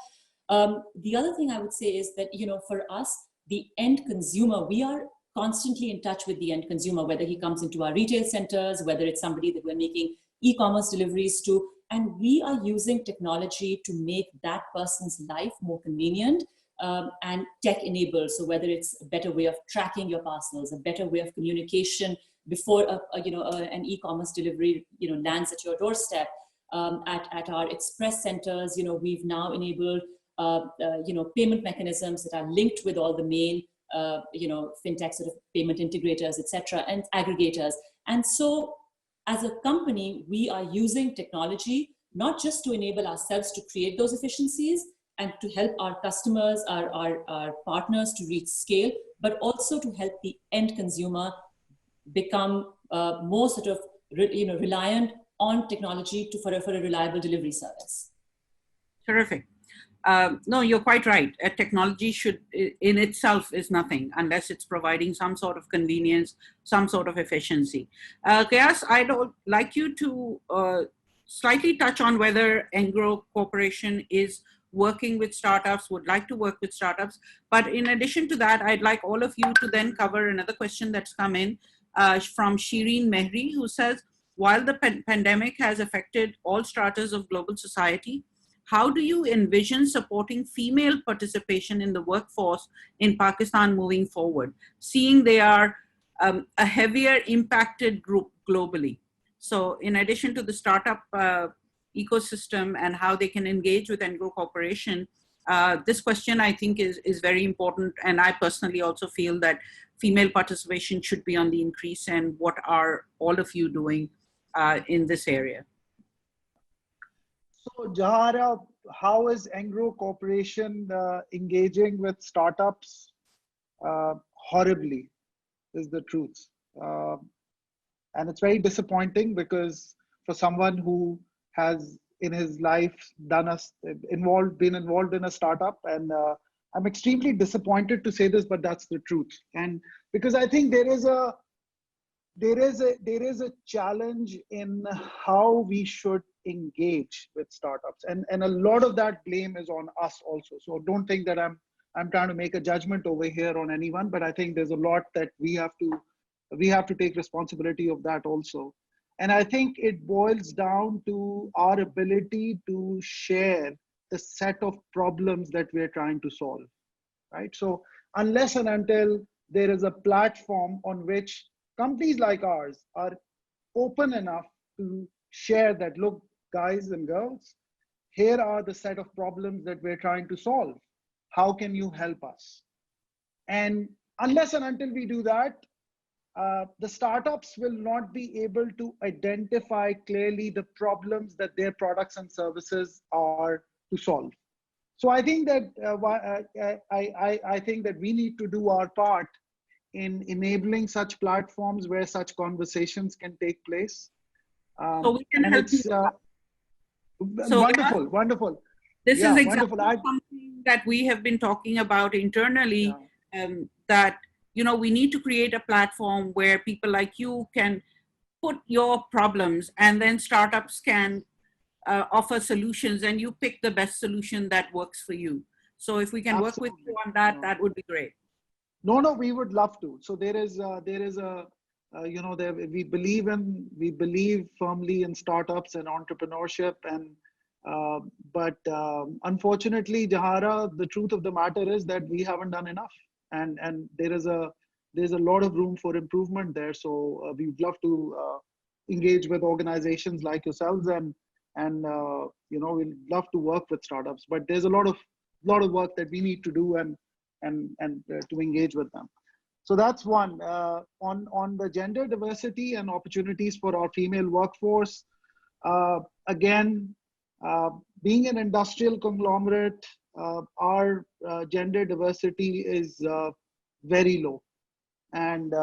The other thing I would say is that, you know, for us, the end consumer, we are constantly in touch with the end consumer, whether he comes into our retail centers, whether it's somebody that we're making e-commerce deliveries to, and we are using technology to make that person's life more convenient and tech enabled. So whether it's a better way of tracking your parcels, a better way of communication before an e-commerce delivery, you know, lands at your doorstep. At our express centers, you know, we've now enabled payment mechanisms that are linked with all the main fintech sort of payment integrators, etc., and aggregators. And so as a company, we are using technology not just to enable ourselves to create those efficiencies and to help our customers, our partners to reach scale, but also to help the end consumer become more sort of reliant on technology for a reliable delivery service. Terrific. No, you're quite right. Technology should, in itself, is nothing unless it's providing some sort of convenience, some sort of efficiency. Ghias, I'd like you to slightly touch on whether Engro Corporation is working with startups, would like to work with startups. But in addition to that, I'd like all of you to then cover another question that's come in from Shireen Mehri, who says, while the pandemic has affected all stratas of global society, how do you envision supporting female participation in the workforce in Pakistan moving forward, seeing they are a heavier impacted group globally? So in addition to the startup ecosystem and how they can engage with Engro Corporation, this question I think is very important. And I personally also feel that female participation should be on the increase. And what are all of you doing in this area? So Jahara, how is Engro Corporation engaging with startups? Horribly is the truth. And it's very disappointing because for someone who has in his life been involved in a startup, and I'm extremely disappointed to say this, but that's the truth. And because I think there is a challenge in how we should engage with startups, and a lot of that blame is on us also. So don't think that I'm trying to make a judgment over here on anyone, but I think there's a lot that we have to take responsibility of that also. And I think it boils down to our ability to share the set of problems that we're trying to solve, right? So unless and until there is a platform on which companies like ours are open enough to share that, look, guys and girls, here are the set of problems that we're trying to solve. How can you help us? And unless and until we do that, the startups will not be able to identify clearly the problems that their products and services are to solve. So I think that I think that we need to do our part in enabling such platforms where such conversations can take place. So we can and help it's So wonderful, wonderful. this Yeah, is wonderful. exactly something that we have been talking about internally, that, we need to create a platform where people like you can put your problems, and then startups can offer solutions, and you pick the best solution that works for you. So if we can work with you on that, that would be great. No, we would love to. So there is a we believe firmly in startups and entrepreneurship, and but unfortunately, Jahara, the truth of the matter is that we haven't done enough, and there's a lot of room for improvement there. So we'd love to engage with organizations like yourselves, and we'd love to work with startups. But there's a lot of work that we need to do, and to engage with them. So that's one. On the gender diversity and opportunities for our female workforce, again, being an industrial conglomerate, our gender diversity is very low, and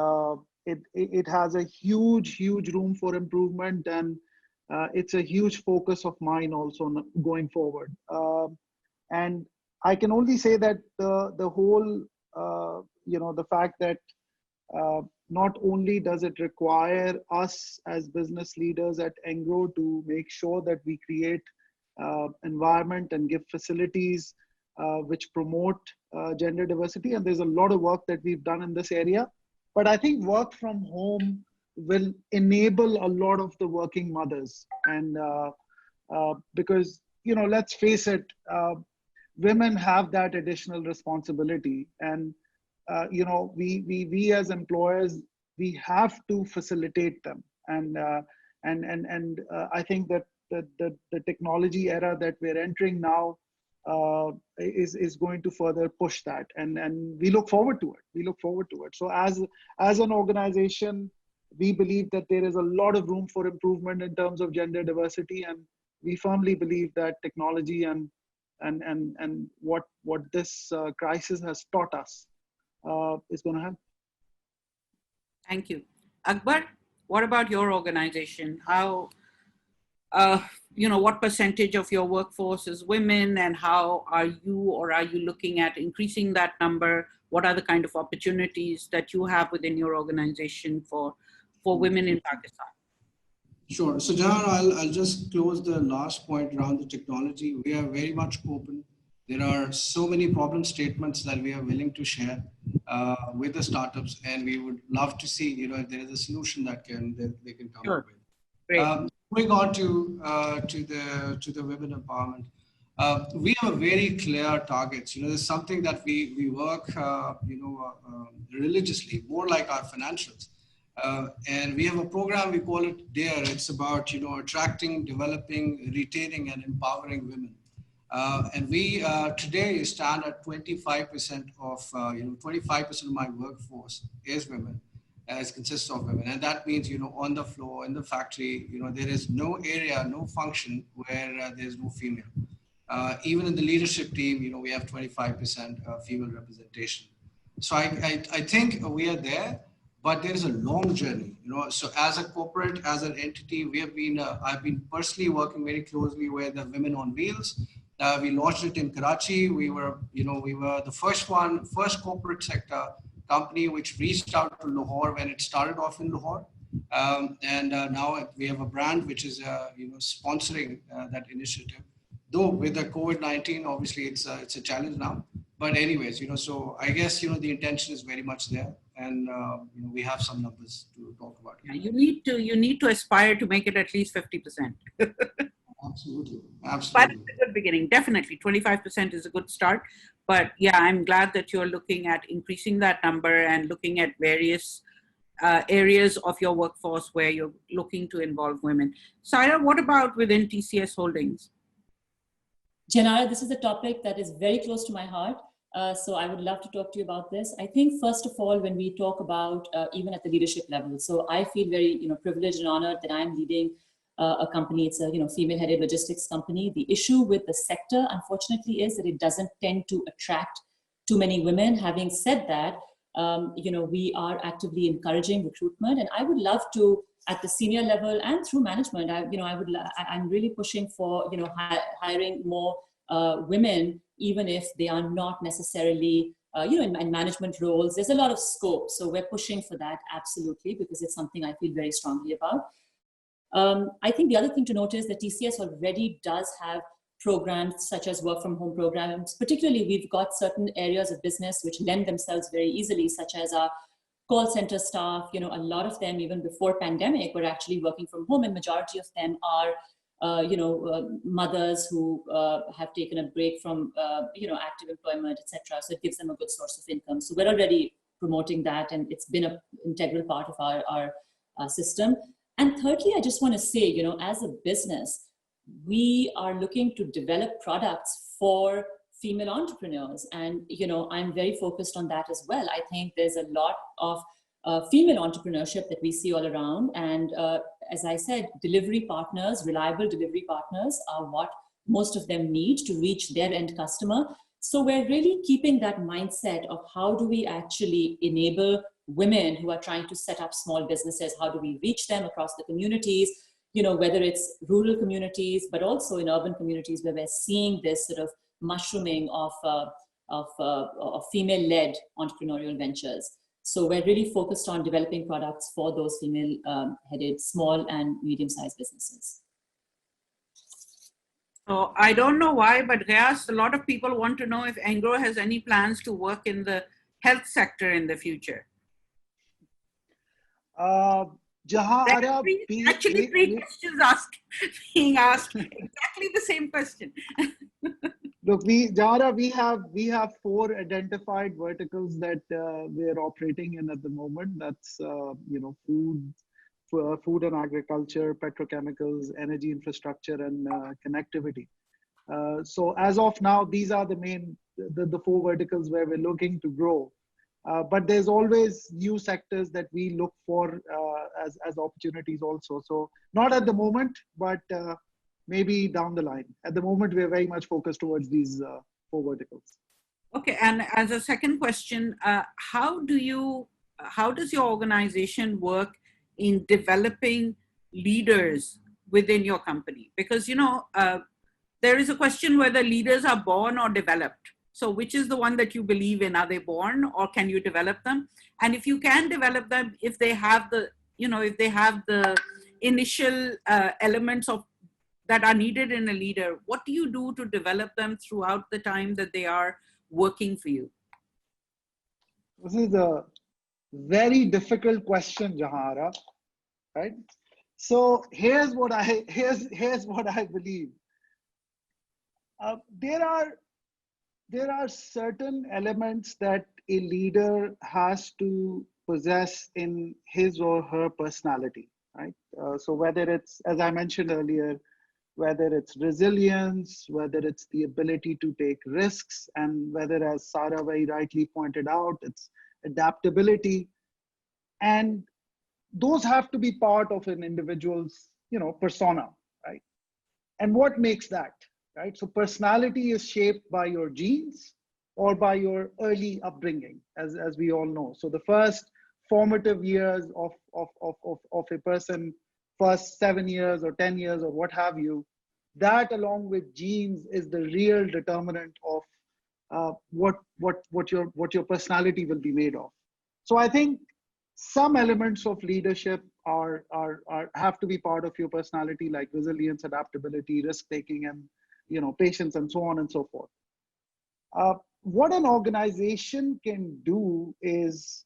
it has a huge room for improvement, and it's a huge focus of mine also going forward. And I can only say that the whole, the fact that not only does it require us as business leaders at Engro to make sure that we create environment and give facilities which promote gender diversity, and there's a lot of work that we've done in this area, but I think work from home will enable a lot of the working mothers, and because, let's face it, women have that additional responsibility, and we as employers, we have to facilitate them, and I think that the technology era that we're entering now is going to further push that, and we look forward to it. So as an organization, we believe that there is a lot of room for improvement in terms of gender diversity, and we firmly believe that technology and what this crisis has taught us is going to help. Thank you. Akbar, what about your organization? How, what percentage of your workforce is women, and how are you looking at increasing that number? What are the kind of opportunities that you have within your organization for women in Pakistan? Sure. So Jehan, I'll just close the last point around the technology. We are very much open. There are so many problem statements that we are willing to share with the startups, and we would love to see, if there is a solution that they can come up with. Great. Moving on to the women empowerment, we have a very clear targets. There's something that we work, religiously, more like our financials. And we have a program, we call it DARE. It's about, attracting, developing, retaining, and empowering women. And we today stand at 25% of, 25% of my workforce is women, as consists of women. And that means, on the floor, in the factory, there is no area, no function where there's no female. Even in the leadership team, we have 25% female representation. So I think we are there, but there is a long journey, So as a corporate, as an entity, we have been, I've been personally working very closely with the Women on Wheels. We launched it in Karachi. We were the first corporate sector company which reached out to Lahore when it started off in Lahore. And now we have a brand which is, sponsoring that initiative. Though with the COVID-19, obviously it's a challenge now. But anyways, so I guess, the intention is very much there. And, we have some numbers to talk about. Yeah, you need to aspire to make it at least 50%. Absolutely. But it's a good beginning. Definitely 25% is a good start. But yeah, I'm glad that you're looking at increasing that number and looking at various areas of your workforce where you're looking to involve women. Saira, what about within TCS Holdings? Janara, this is a topic that is very close to my heart. So I would love to talk to you about this. I think, first of all, when we talk about even at the leadership level, so I feel very privileged and honored that I'm leading a company. It's a female-headed logistics company. The issue with the sector, unfortunately, is that it doesn't tend to attract too many women. Having said that, we are actively encouraging recruitment, and I would love to, at the senior level and through management, I'm really pushing for hiring more women, even if they are not necessarily in management roles. There's a lot of scope, so we're pushing for that, absolutely, because it's something I feel very strongly about. I think the other thing to note is that TCS already does have programs such as work from home programs. Particularly, we've got certain areas of business which lend themselves very easily, such as our call center staff. A lot of them, even before pandemic, were actually working from home, and majority of them are mothers who have taken a break from active employment, etc. So it gives them a good source of income. So we're already promoting that, and it's been an integral part of our system. And thirdly, I just want to say, as a business, we are looking to develop products for female entrepreneurs, and I'm very focused on that as well. I think there's a lot of female entrepreneurship that we see all around, and as I said, delivery partners, reliable delivery partners, are what most of them need to reach their end customer. So we're really keeping that mindset of how do we actually enable women who are trying to set up small businesses, how do we reach them across the communities, whether it's rural communities, but also in urban communities where we're seeing this sort of mushrooming of female-led entrepreneurial ventures. So we're really focused on developing products for those female-headed small and medium-sized businesses. So I don't know why, but Ghias, a lot of people want to know if Engro has any plans to work in the health sector in the future. Jehan, actually, three questions being asked, exactly the same question. Look, Jara, we have 4 identified verticals that we're operating in at the moment. That's food and agriculture, petrochemicals, energy infrastructure, and connectivity. So as of now, these are the 4 verticals where we're looking to grow. But there's always new sectors that we look for as opportunities also. So not at the moment, but maybe down the line. At the moment, we're very much focused towards these 4 verticals. Okay, and as a second question, how does your organization work in developing leaders within your company? Because there is a question whether leaders are born or developed. So which is the one that you believe in? Are they born, or can you develop them? And if you can develop them, if they have the initial elements that are needed in a leader, what do you do to develop them throughout the time that they are working for you? This is a very difficult question, Jahara, right? So here's what I believe. There are certain elements that a leader has to possess in his or her personality, right? So whether it's, as I mentioned earlier, whether it's resilience, whether it's the ability to take risks, and whether, as Saira very rightly pointed out, it's adaptability. And those have to be part of an individual's, persona, right? And what makes that, right? So personality is shaped by your genes or by your early upbringing, as we all know. So the first formative years of a person, first 7 years or 10 years or what have you, that along with genes is the real determinant of what your personality will be made of. So I think some elements of leadership have to be part of your personality, like resilience, adaptability, risk taking, and patience, and so on and so forth. What an organization can do is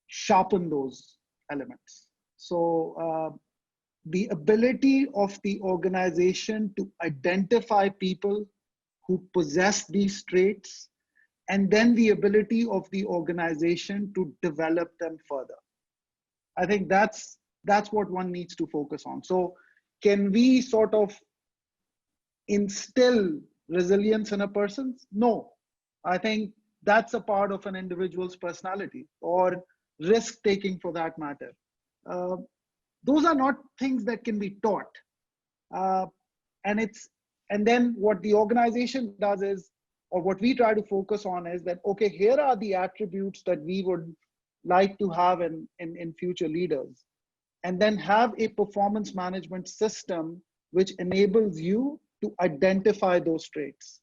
sharpen those elements. So the ability of the organization to identify people who possess these traits, and then the ability of the organization to develop them further. I think that's what one needs to focus on. So can we sort of instill resilience in a person? No. I think that's a part of an individual's personality, or risk taking for that matter. those are not things that can be taught. And then what the organization does is, or what we try to focus on is that, okay, here are the attributes that we would like to have in future leaders. And then have a performance management system which enables you to identify those traits.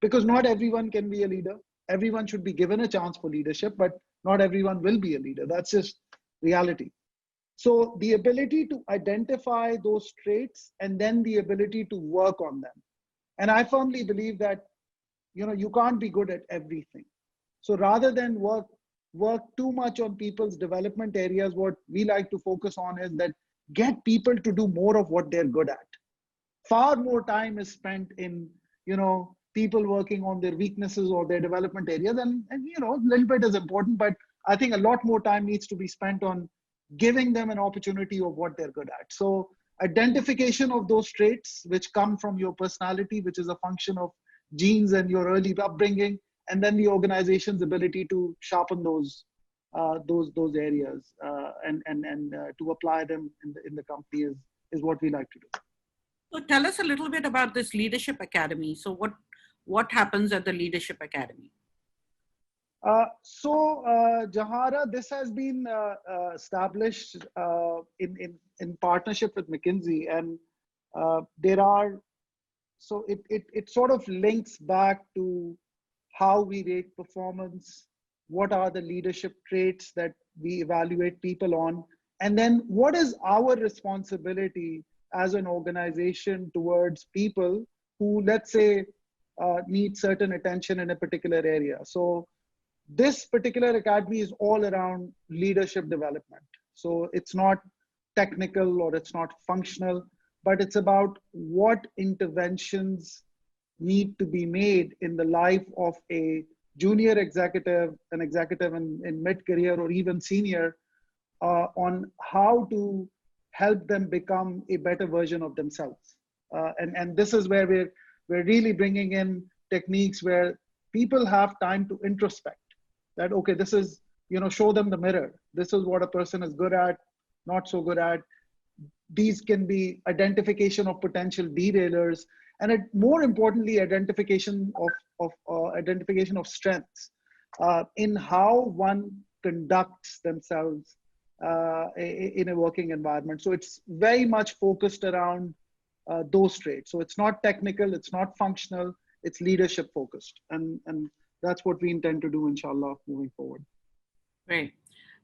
Because not everyone can be a leader. Everyone should be given a chance for leadership, but not everyone will be a leader. That's just reality. So the ability to identify those traits and then the ability to work on them. And I firmly believe that, you can't be good at everything. So rather than work too much on people's development areas, what we like to focus on is that get people to do more of what they're good at. Far more time is spent in, people working on their weaknesses or their development areas. And a little bit is important, but I think a lot more time needs to be spent on giving them an opportunity of what they're good at. So identification of those traits which come from your personality, which is a function of genes and your early upbringing, and then the organization's ability to sharpen those areas and to apply them in the company is what we like to do. So tell us a little bit about this Leadership Academy. So what happens at the Leadership Academy? Jahara, this has been established in partnership with McKinsey, and it sort of links back to how we rate performance, what are the leadership traits that we evaluate people on, and then what is our responsibility as an organization towards people who, let's say, need certain attention in a particular area. So this particular academy is all around leadership development. So it's not technical or it's not functional, but it's about what interventions need to be made in the life of a junior executive, an executive in mid-career or even senior, on how to help them become a better version of themselves. And this is where we're really bringing in techniques where people have time to introspect. That, okay, this is, show them the mirror. This is what a person is good at, not so good at. These can be identification of potential derailers, and more importantly, identification of strengths in how one conducts themselves in a working environment. So it's very much focused around those traits. So it's not technical, it's not functional, it's leadership focused, and that's what we intend to do, inshallah, moving forward. Great.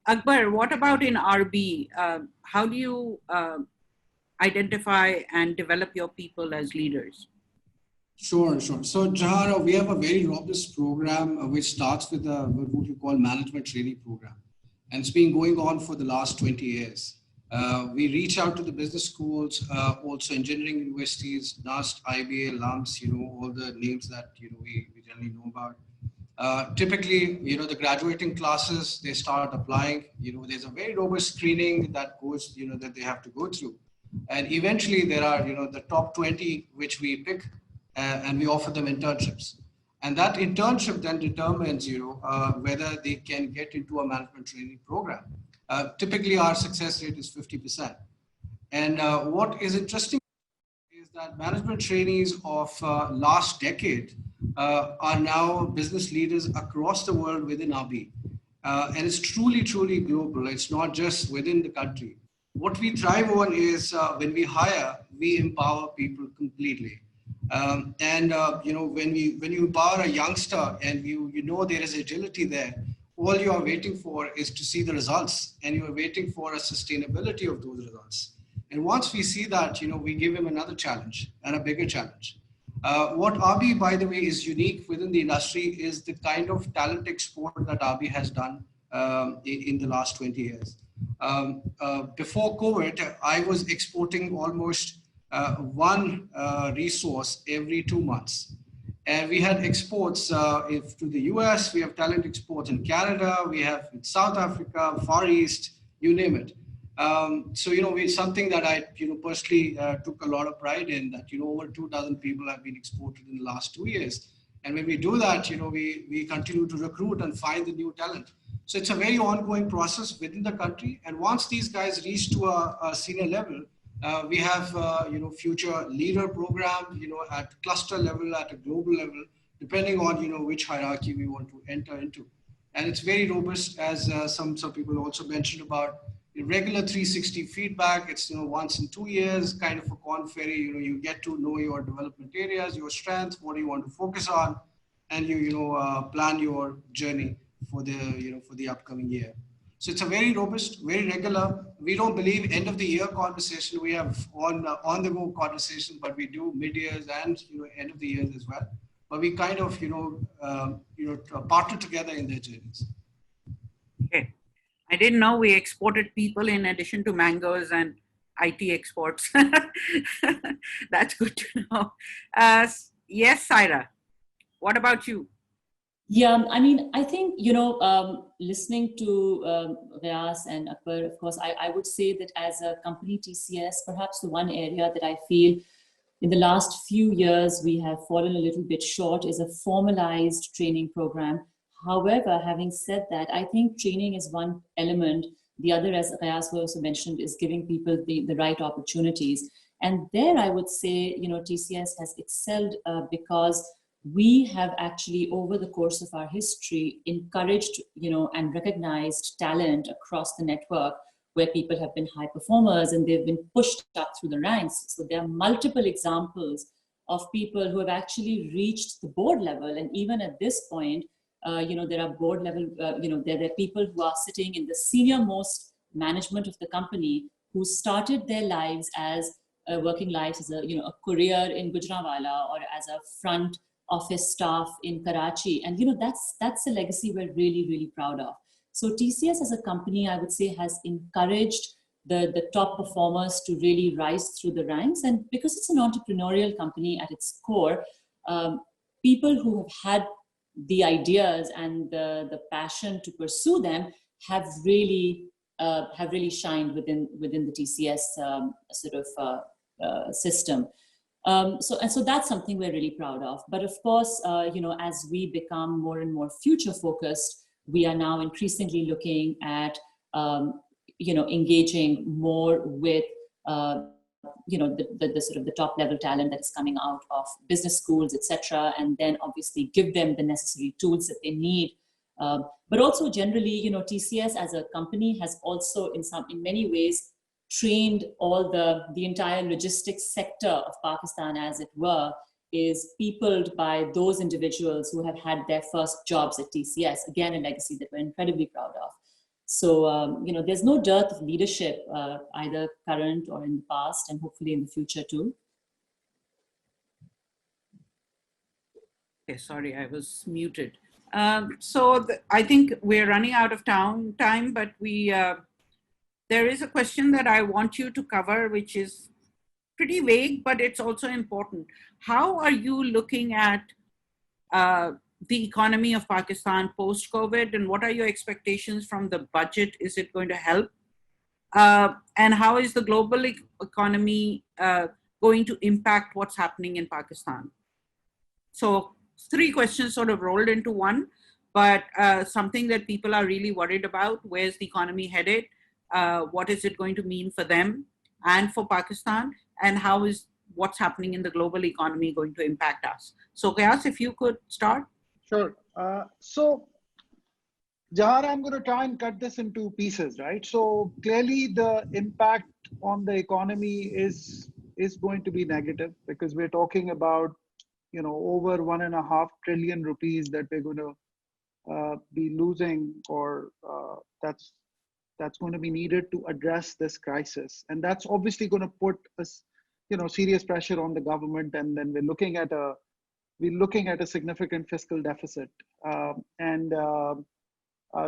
Akbar, what about in RB? How do you identify and develop your people as leaders? Sure. So Jehan, we have a very robust program which starts with what we call management training program. And it's been going on for the last 20 years. We reach out to the business schools, also engineering universities, NUST, IBA, LUMS, all the names that, we generally know about. Typically, the graduating classes, they start applying, there's a very robust screening that goes, that they have to go through. And eventually there are, the top 20, which we pick and we offer them internships. And that internship then determines, whether they can get into a management training program. Typically our success rate is 50%. And what is interesting is that management trainees of last decade are now business leaders across the world within RB. And it's truly, truly global. It's not just within the country. What we thrive on is when we hire, we empower people completely. When you empower a youngster and you know there is agility there, all you are waiting for is to see the results, and you are waiting for a sustainability of those results. And once we see that, we give him another challenge and a bigger challenge. What RB, by the way, is unique within the industry is the kind of talent export that RB has done in the last 20 years. Before COVID, I was exporting almost one resource every 2 months. And we had exports to the US, we have talent exports in Canada, we have in South Africa, Far East, you name it. It's something that I, personally took a lot of pride in, that, over 2,000 people have been exported in the last 2 years. And when we do that, we continue to recruit and find the new talent. So it's a very ongoing process within the country. And once these guys reach to a senior level, we have, future leader program, at cluster level, at a global level, depending on, which hierarchy we want to enter into. And it's very robust, as some people also mentioned about regular 360 feedback. It's, once in 2 years, kind of a corn ferry. You get to know your development areas, your strengths, what do you want to focus on, and you plan your journey for the upcoming year. So it's a very robust, very regular. We don't believe end of the year conversation. We have on the go conversation, but we do mid years and end of the years as well. But we kind of partner together in their journeys. Okay. I didn't know we exported people in addition to mangoes and IT exports. That's good to know. Yes, Saira, what about you? Yeah, I mean, I think, listening to Ghias and Akbar, of course, I would say that as a company, TCS, perhaps the one area that I feel in the last few years we have fallen a little bit short is a formalized training program. However, having said that, I think training is one element. The other, as Ghias also mentioned, is giving people the right opportunities. And there I would say, TCS has excelled because we have actually, over the course of our history, encouraged, and recognized talent across the network where people have been high performers and they've been pushed up through the ranks. So there are multiple examples of people who have actually reached the board level. And even at this point, there are board level, there are people who are sitting in the senior most management of the company who started their lives as working lives as a courier in Gujranwala or as a front office staff in Karachi. And that's a legacy we're really, really proud of. So TCS as a company, I would say, has encouraged the top performers to really rise through the ranks. And because it's an entrepreneurial company at its core, people who have had the ideas and the passion to pursue them have really shined within the TCS system. So that's something we're really proud of. But of course, as we become more and more future focused, we are now increasingly looking at, engaging more with, the sort of the top level talent that is coming out of business schools, etc., and then obviously give them the necessary tools that they need. But also generally, TCS as a company has also in many ways trained all the entire logistics sector of Pakistan, as it were, is peopled by those individuals who have had their first jobs at TCS. Again, a legacy that we're incredibly proud of. So, there's no dearth of leadership, either current or in the past, and hopefully in the future too. Okay, sorry, I was muted. I think we're running out of time, but there is a question that I want you to cover, which is pretty vague, but it's also important. How are you looking at the economy of Pakistan post-COVID, and what are your expectations from the budget? Is it going to help? And how is the global economy going to impact what's happening in Pakistan? So 3 questions sort of rolled into one, but something that people are really worried about: where's the economy headed? What is it going to mean for them and for Pakistan? And how is what's happening in the global economy going to impact us? So Ghias, if you could start. Sure. So Jehan, I'm going to try and cut this into pieces, right? So clearly the impact on the economy is going to be negative, because we're talking about, over 1.5 trillion rupees that we're going to be losing, or that's going to be needed to address this crisis. And that's obviously going to put us, serious pressure on the government. And then we're looking at a significant fiscal deficit.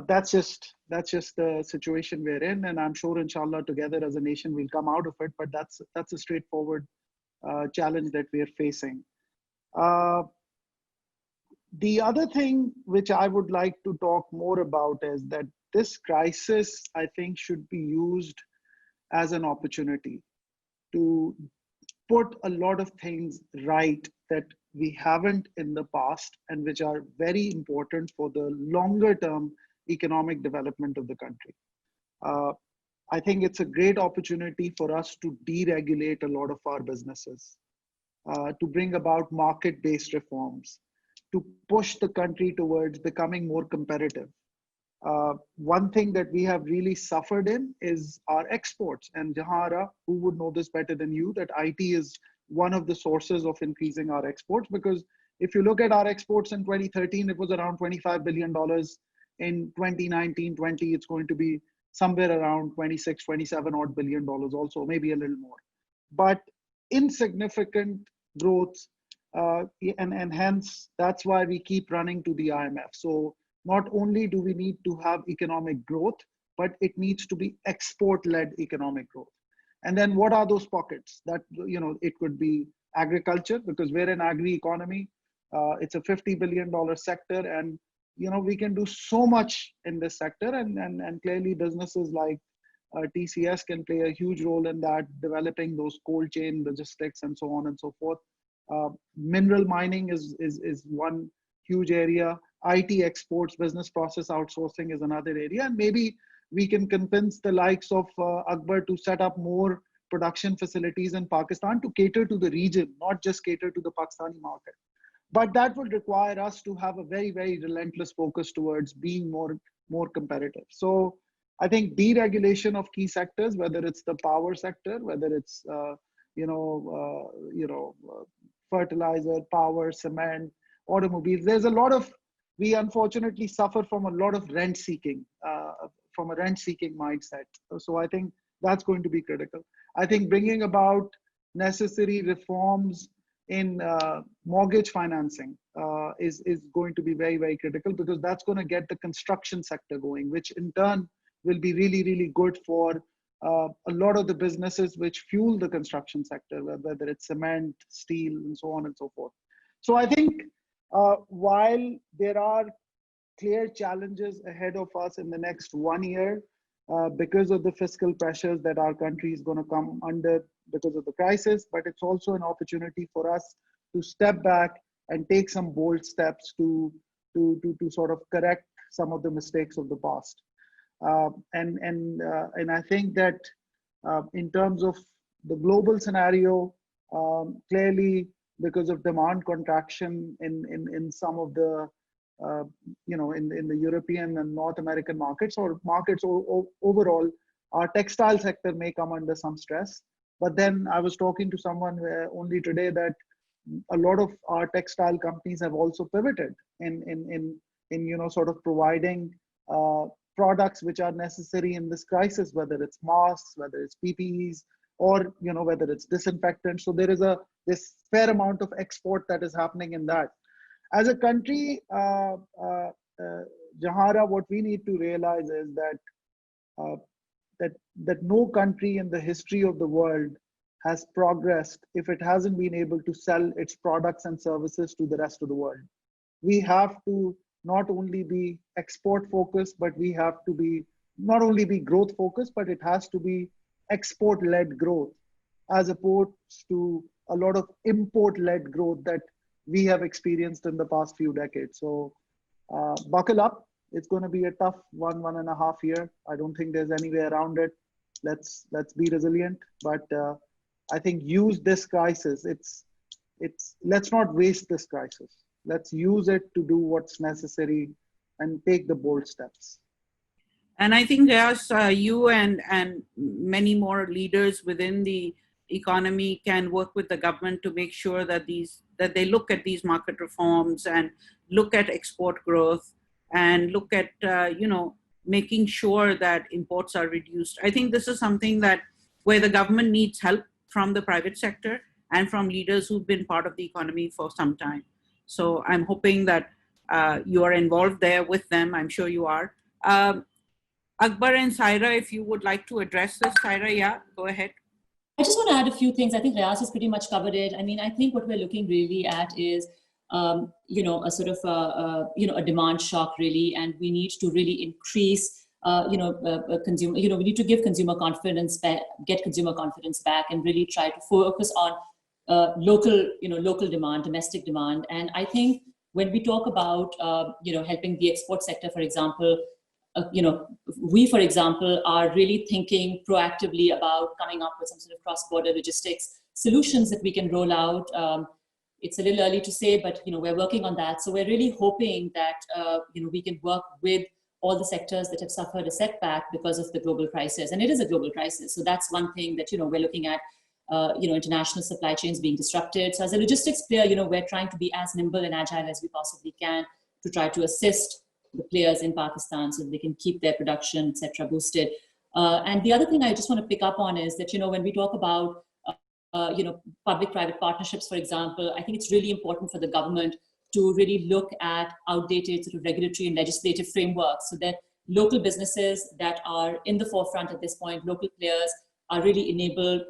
That's just the situation we're in. And I'm sure, inshallah, together as a nation, we'll come out of it. But that's a straightforward challenge that we're facing. The other thing which I would like to talk more about is that this crisis, I think, should be used as an opportunity to put a lot of things right that we haven't in the past, and which are very important for the longer term economic development of the country. I think it's a great opportunity for us to deregulate a lot of our businesses, to bring about market-based reforms, to push the country towards becoming more competitive. One thing that we have really suffered in is our exports. And Jahara, who would know this better than you, that IT is one of the sources of increasing our exports, because if you look at our exports in 2013, it was around $25 billion. In 2019-20, it's going to be somewhere around 26, 27 odd billion dollars also, maybe a little more. But insignificant growth, and hence that's why we keep running to the IMF. So not only do we need to have economic growth, but it needs to be export-led economic growth. And then what are those pockets? That, you know, it could be agriculture, because we're an agri economy. It's a $50 billion sector, and you know, we can do so much in this sector, and clearly businesses like TCS can play a huge role in that, developing those cold chain logistics and so on and so forth. Mineral mining is one huge area. IT exports, business process outsourcing is another area, and maybe we can convince the likes of Akbar to set up more production facilities in Pakistan to cater to the region, not just cater to the Pakistani market. But that would require us to have a very, very relentless focus towards being more competitive. So I think deregulation of key sectors, whether it's the power sector, whether it's fertilizer, power, cement, automobiles, there's a lot of, we unfortunately suffer from a lot of rent seeking, from a rent seeking mindset. So I think that's going to be critical. I think bringing about necessary reforms in mortgage financing is going to be very, very critical, because that's going to get the construction sector going, which in turn will be really, really good for a lot of the businesses which fuel the construction sector, whether it's cement, steel, and so on and so forth. So I think while there are clear challenges ahead of us in the next 1 year, because of the fiscal pressures that our country is going to come under because of the crisis, but it's also an opportunity for us to step back and take some bold steps to sort of correct some of the mistakes of the past. And I think that in terms of the global scenario, clearly because of demand contraction in some of the in the European and North American markets, or markets overall, our textile sector may come under some stress. But then I was talking to someone only today that a lot of our textile companies have also pivoted in sort of providing products which are necessary in this crisis, whether it's masks, whether it's PPEs, or whether it's disinfectants. So there is this fair amount of export that is happening in that. As a country, Jahara, what we need to realize is that no country in the history of the world has progressed if it hasn't been able to sell its products and services to the rest of the world. We have to not only be export focused, but we have to be not only be growth focused, but it has to be export led growth, as opposed to a lot of import led growth that we have experienced in the past few decades. So buckle up. It's going to be a tough 1.5 year. I don't think there's any way around it. Let's be resilient. But I think use this crisis. Let's not waste this crisis. Let's use it to do what's necessary and take the bold steps. And I think, Ghias, you and many more leaders within the economy can work with the government to make sure that they look at these market reforms and look at export growth and look at making sure that imports are reduced. I think this is something where the government needs help from the private sector and from leaders who've been part of the economy for some time. So I'm hoping that you are involved there with them. I'm sure you are. Akbar and Saira, if you would like to address this. Saira, yeah, go ahead. I just want to add a few things. I think Ghias has pretty much covered it. I mean, I think what we're looking really at is, a sort of, a demand shock really, and we need to really increase, consumer, we need to give consumer confidence back, get consumer confidence back, and really try to focus on local demand, domestic demand. And I think when we talk about, helping the export sector, for example, we, for example, are really thinking proactively about coming up with some sort of cross-border logistics solutions that we can roll out. It's a little early to say, but we're working on that. So we're really hoping that we can work with all the sectors that have suffered a setback because of the global crisis, and it is a global crisis. So that's one thing that we're looking at. International supply chains being disrupted. So as a logistics player, we're trying to be as nimble and agile as we possibly can to try to assist the players in Pakistan so that they can keep their production, etc., boosted. And the other thing I just want to pick up on is that when we talk about public-private partnerships, for example, I think it's really important for the government to really look at outdated sort of regulatory and legislative frameworks so that local businesses that are in the forefront at this point, local players, are really enabled.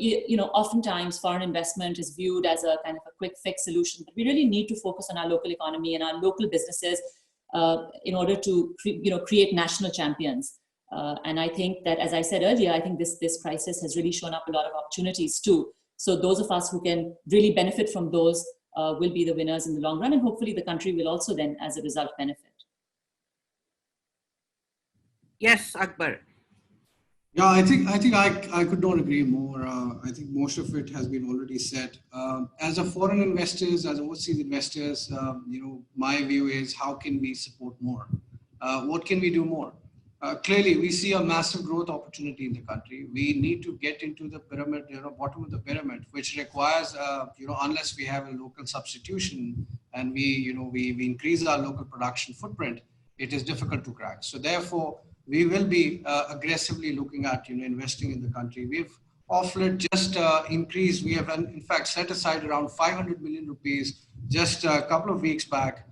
Oftentimes foreign investment is viewed as a kind of a quick fix solution, but we really need to focus on our local economy and our local businesses in order to create national champions. And I think that, as I said earlier, I think this crisis has really shown up a lot of opportunities too. So those of us who can really benefit from those will be the winners in the long run, and hopefully the country will also then, as a result, benefit. Yes, Akbar. Yeah, I think I could not agree more. I think most of it has been already said. As a foreign investors, as overseas investors, my view is how can we support more? What can we do more? Clearly, we see a massive growth opportunity in the country. We need to get into the pyramid, bottom of the pyramid, which requires, unless we have a local substitution and we increase our local production footprint, it is difficult to crack. So therefore, we will be aggressively looking at investing in the country. We've offered just increased. We have in fact set aside around 500 million rupees just a couple of weeks back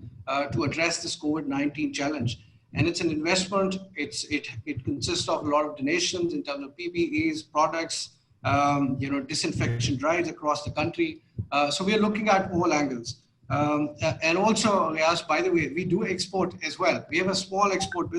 to address this COVID-19 challenge. And it's an investment. It consists of a lot of donations in terms of PPEs, products, disinfection drives across the country. So we are looking at all angles. And also, Ghias, by the way, we do export as well. We have a small export business.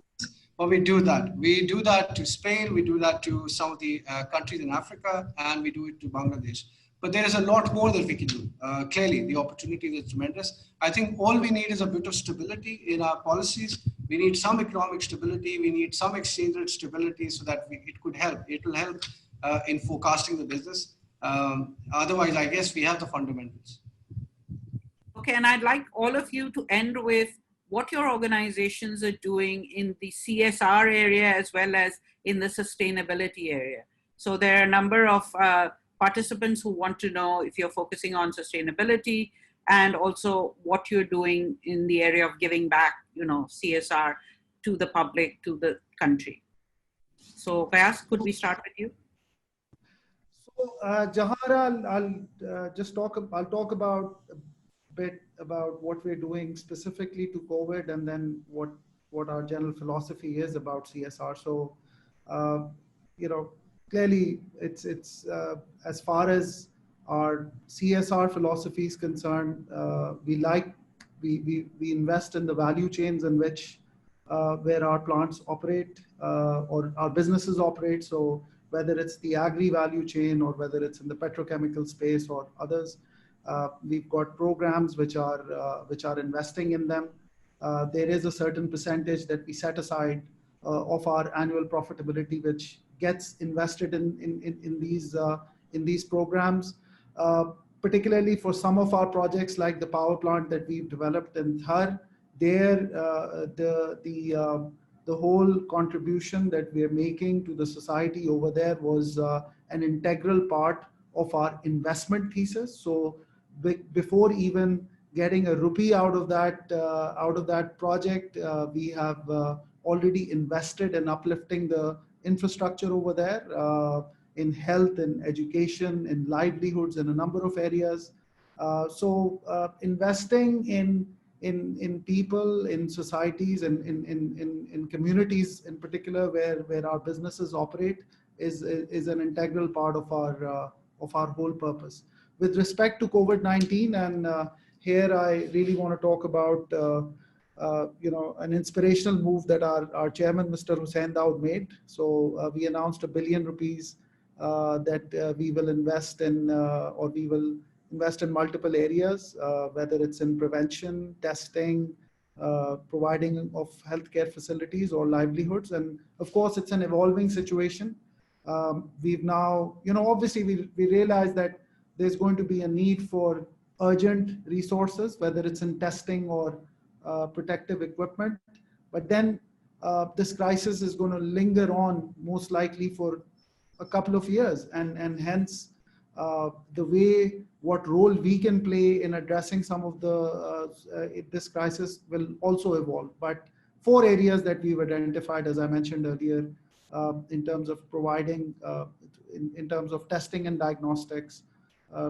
But we do that. We do that to Spain. We do that to some of the countries in Africa, and we do it to Bangladesh. But there is a lot more that we can do. Clearly, the opportunity is tremendous. I think all we need is a bit of stability in our policies. We need some economic stability. We need some exchange rate stability so that it could help. It will help in forecasting the business. Otherwise, I guess we have the fundamentals. Okay, and I'd like all of you to end with what your organizations are doing in the CSR area as well as in the sustainability area. So there are a number of participants who want to know if you're focusing on sustainability and also what you're doing in the area of giving back, CSR to the public, to the country. So Ghias, could we start with you? So Jahara, I'll talk about bit about what we're doing specifically to COVID and then what our general philosophy is about CSR. So, clearly it's as far as our CSR philosophy is concerned, we invest in the value chains in which where our plants operate or our businesses operate. So whether it's the agri value chain or whether it's in the petrochemical space or others. We've got programs which are investing in them. There is a certain percentage that we set aside of our annual profitability, which gets invested in these programs. Particularly for some of our projects, like the power plant that we've developed in Dhar, the whole contribution that we're making to the society over there was an integral part of our investment thesis. So before even getting a rupee out of that project, we have already invested in uplifting the infrastructure over there, in health, in education, in livelihoods, in a number of areas. So investing in people, in societies, and in communities in particular where our businesses operate is an integral part of our whole purpose. With respect to COVID-19, and here I really want to talk about an inspirational move that our chairman, Mr. Hussain Dawood, made. So we announced ₹1 billion that we will invest in, or we will invest in multiple areas, whether it's in prevention, testing, providing of healthcare facilities or livelihoods. And of course, it's an evolving situation. We've now, obviously we realize that there's going to be a need for urgent resources, whether it's in testing or protective equipment. But then this crisis is going to linger on most likely for a couple of years, and hence what role we can play in addressing some of this crisis will also evolve. But 4 areas that we've identified, as I mentioned earlier, in terms of providing, in terms of testing and diagnostics,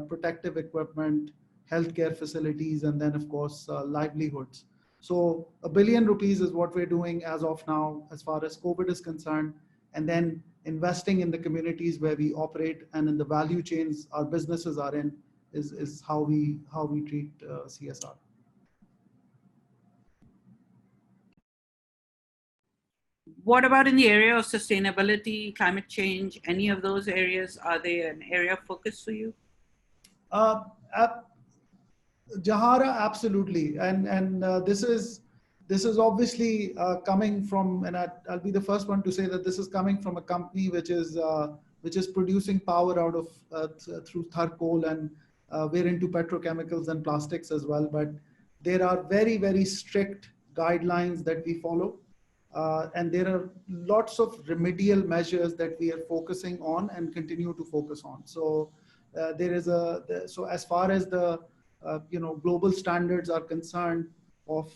protective equipment, healthcare facilities, and then of course livelihoods. So ₹1 billion is what we're doing as of now, as far as COVID is concerned, and then investing in the communities where we operate and in the value chains our businesses are in is how we treat CSR. What about in the area of sustainability, climate change? Any of those areas, are they an area of focus for you? Jahara, absolutely, and this is obviously coming from, and I'll be the first one to say that this is coming from a company which is producing power out of through charcoal, and we're into petrochemicals and plastics as well. But there are very, very strict guidelines that we follow, and there are lots of remedial measures that we are focusing on and continue to focus on. So so as far as the global standards are concerned of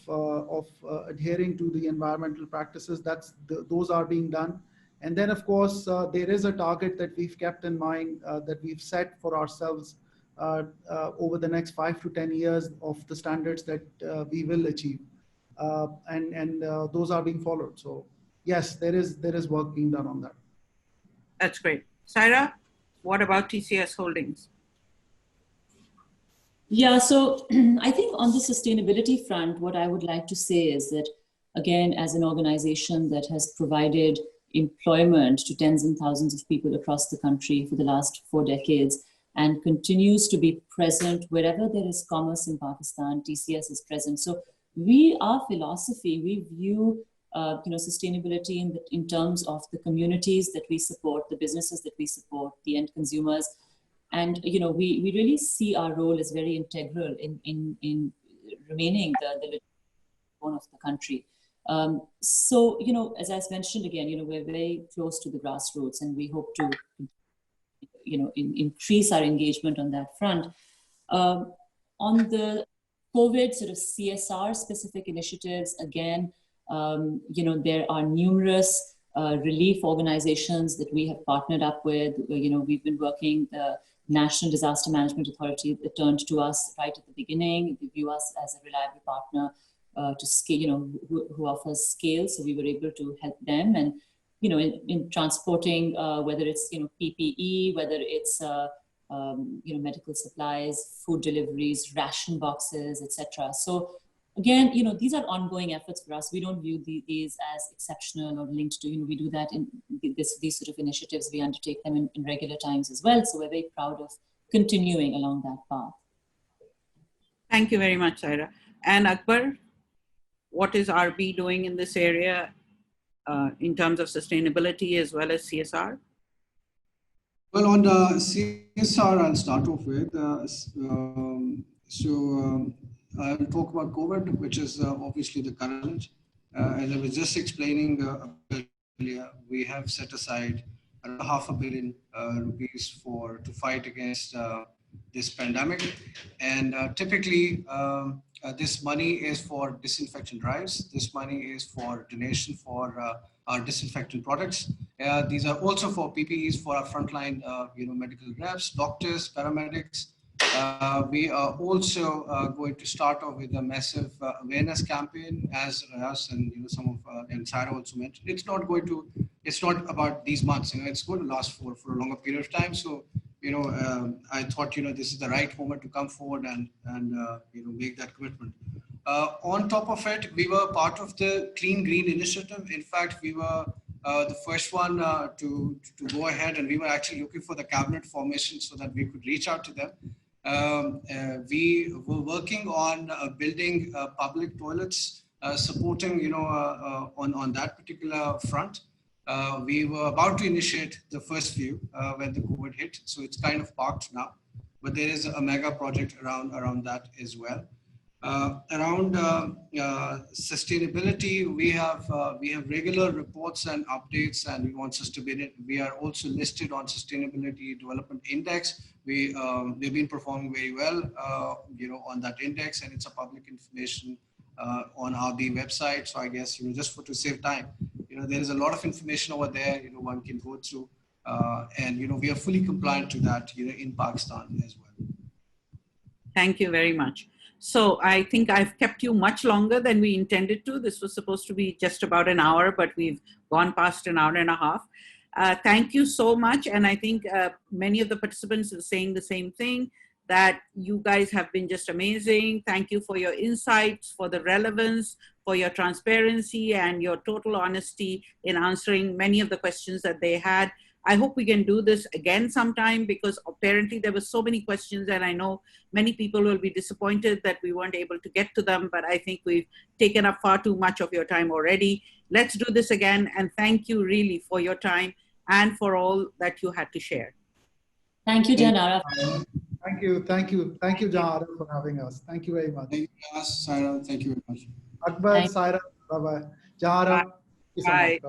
adhering to the environmental practices, those are being done. And then of course there is a target that we've kept in mind that we've set for ourselves over the next 5 to 10 years of the standards that we will achieve, and those are being followed. So yes, there is work being done on that. That's great. Saira, what about TCS Holdings? Yeah, so I think on the sustainability front, what I would like to say is that, again, as an organization that has provided employment to tens and thousands of people across the country for the last 4 decades and continues to be present wherever there is commerce in Pakistan, TCS is present. So our philosophy, we view sustainability in terms of the communities that we support, the businesses that we support, the end consumers. And we really see our role as very integral in remaining the bone of the country. So as I mentioned again, we're very close to the grassroots, and we hope to increase our engagement on that front. On the COVID sort of CSR specific initiatives, again, there are numerous relief organizations that we have partnered up with. We've been working, the National Disaster Management Authority that turned to us right at the beginning. They view us as a reliable partner to scale, who offers scale. So we were able to help them, and in transporting, whether it's PPE, whether it's medical supplies, food deliveries, ration boxes, etc. So again, these are ongoing efforts for us. We don't view these as exceptional or linked to, we do that in these sort of initiatives. We undertake them in regular times as well. So we're very proud of continuing along that path. Thank you very much, Saira. And Akbar, what is RB doing in this area in terms of sustainability as well as CSR? Well, on the CSR, I'll start off with. I will talk about COVID, which is obviously the current. As I was just explaining earlier, we have set aside ₹500 million to fight against this pandemic. And typically, this money is for disinfection drives. This money is for donation for our disinfectant products. These are also for PPEs for our frontline, medical reps, doctors, paramedics. We are also going to start off with a massive awareness campaign, as Ghias and some of and Saira also mentioned. It's not about these months. It's going to last for a longer period of time. So I thought this is the right moment to come forward and make that commitment. On top of it, we were part of the Clean Green Initiative. In fact, we were the first one to go ahead, and we were actually looking for the cabinet formation so that we could reach out to them. We were working on building public toilets supporting, on that particular front. We were about to initiate the first few when the COVID hit, so it's kind of parked now. But there is a mega project around that as well. Around sustainability, we have regular reports and updates, and we want sustainability. We are also listed on Sustainability Development Index. We've been performing very well, on that index, and it's a public information on our website. So I guess just to save time, there is a lot of information over there. One can go through, and we are fully compliant to that. In Pakistan as well. Thank you very much. So I think I've kept you much longer than we intended to. This was supposed to be just about an hour, but we've gone past an hour and a half. Thank you so much. And I think many of the participants are saying the same thing, that you guys have been just amazing. Thank you for your insights, for the relevance, for your transparency and your total honesty in answering many of the questions that they had. I hope we can do this again sometime, because apparently there were so many questions, and I know many people will be disappointed that we weren't able to get to them, but I think we've taken up far too much of your time already. Let's do this again, and thank you really for your time and for all that you had to share. Thank you, Jahanara. Thank you, Jahanara, for having us. Thank you very much. Thank you, Saira. Thank you very much. Akbar, Saira, bye-bye. Jahanara, Bye.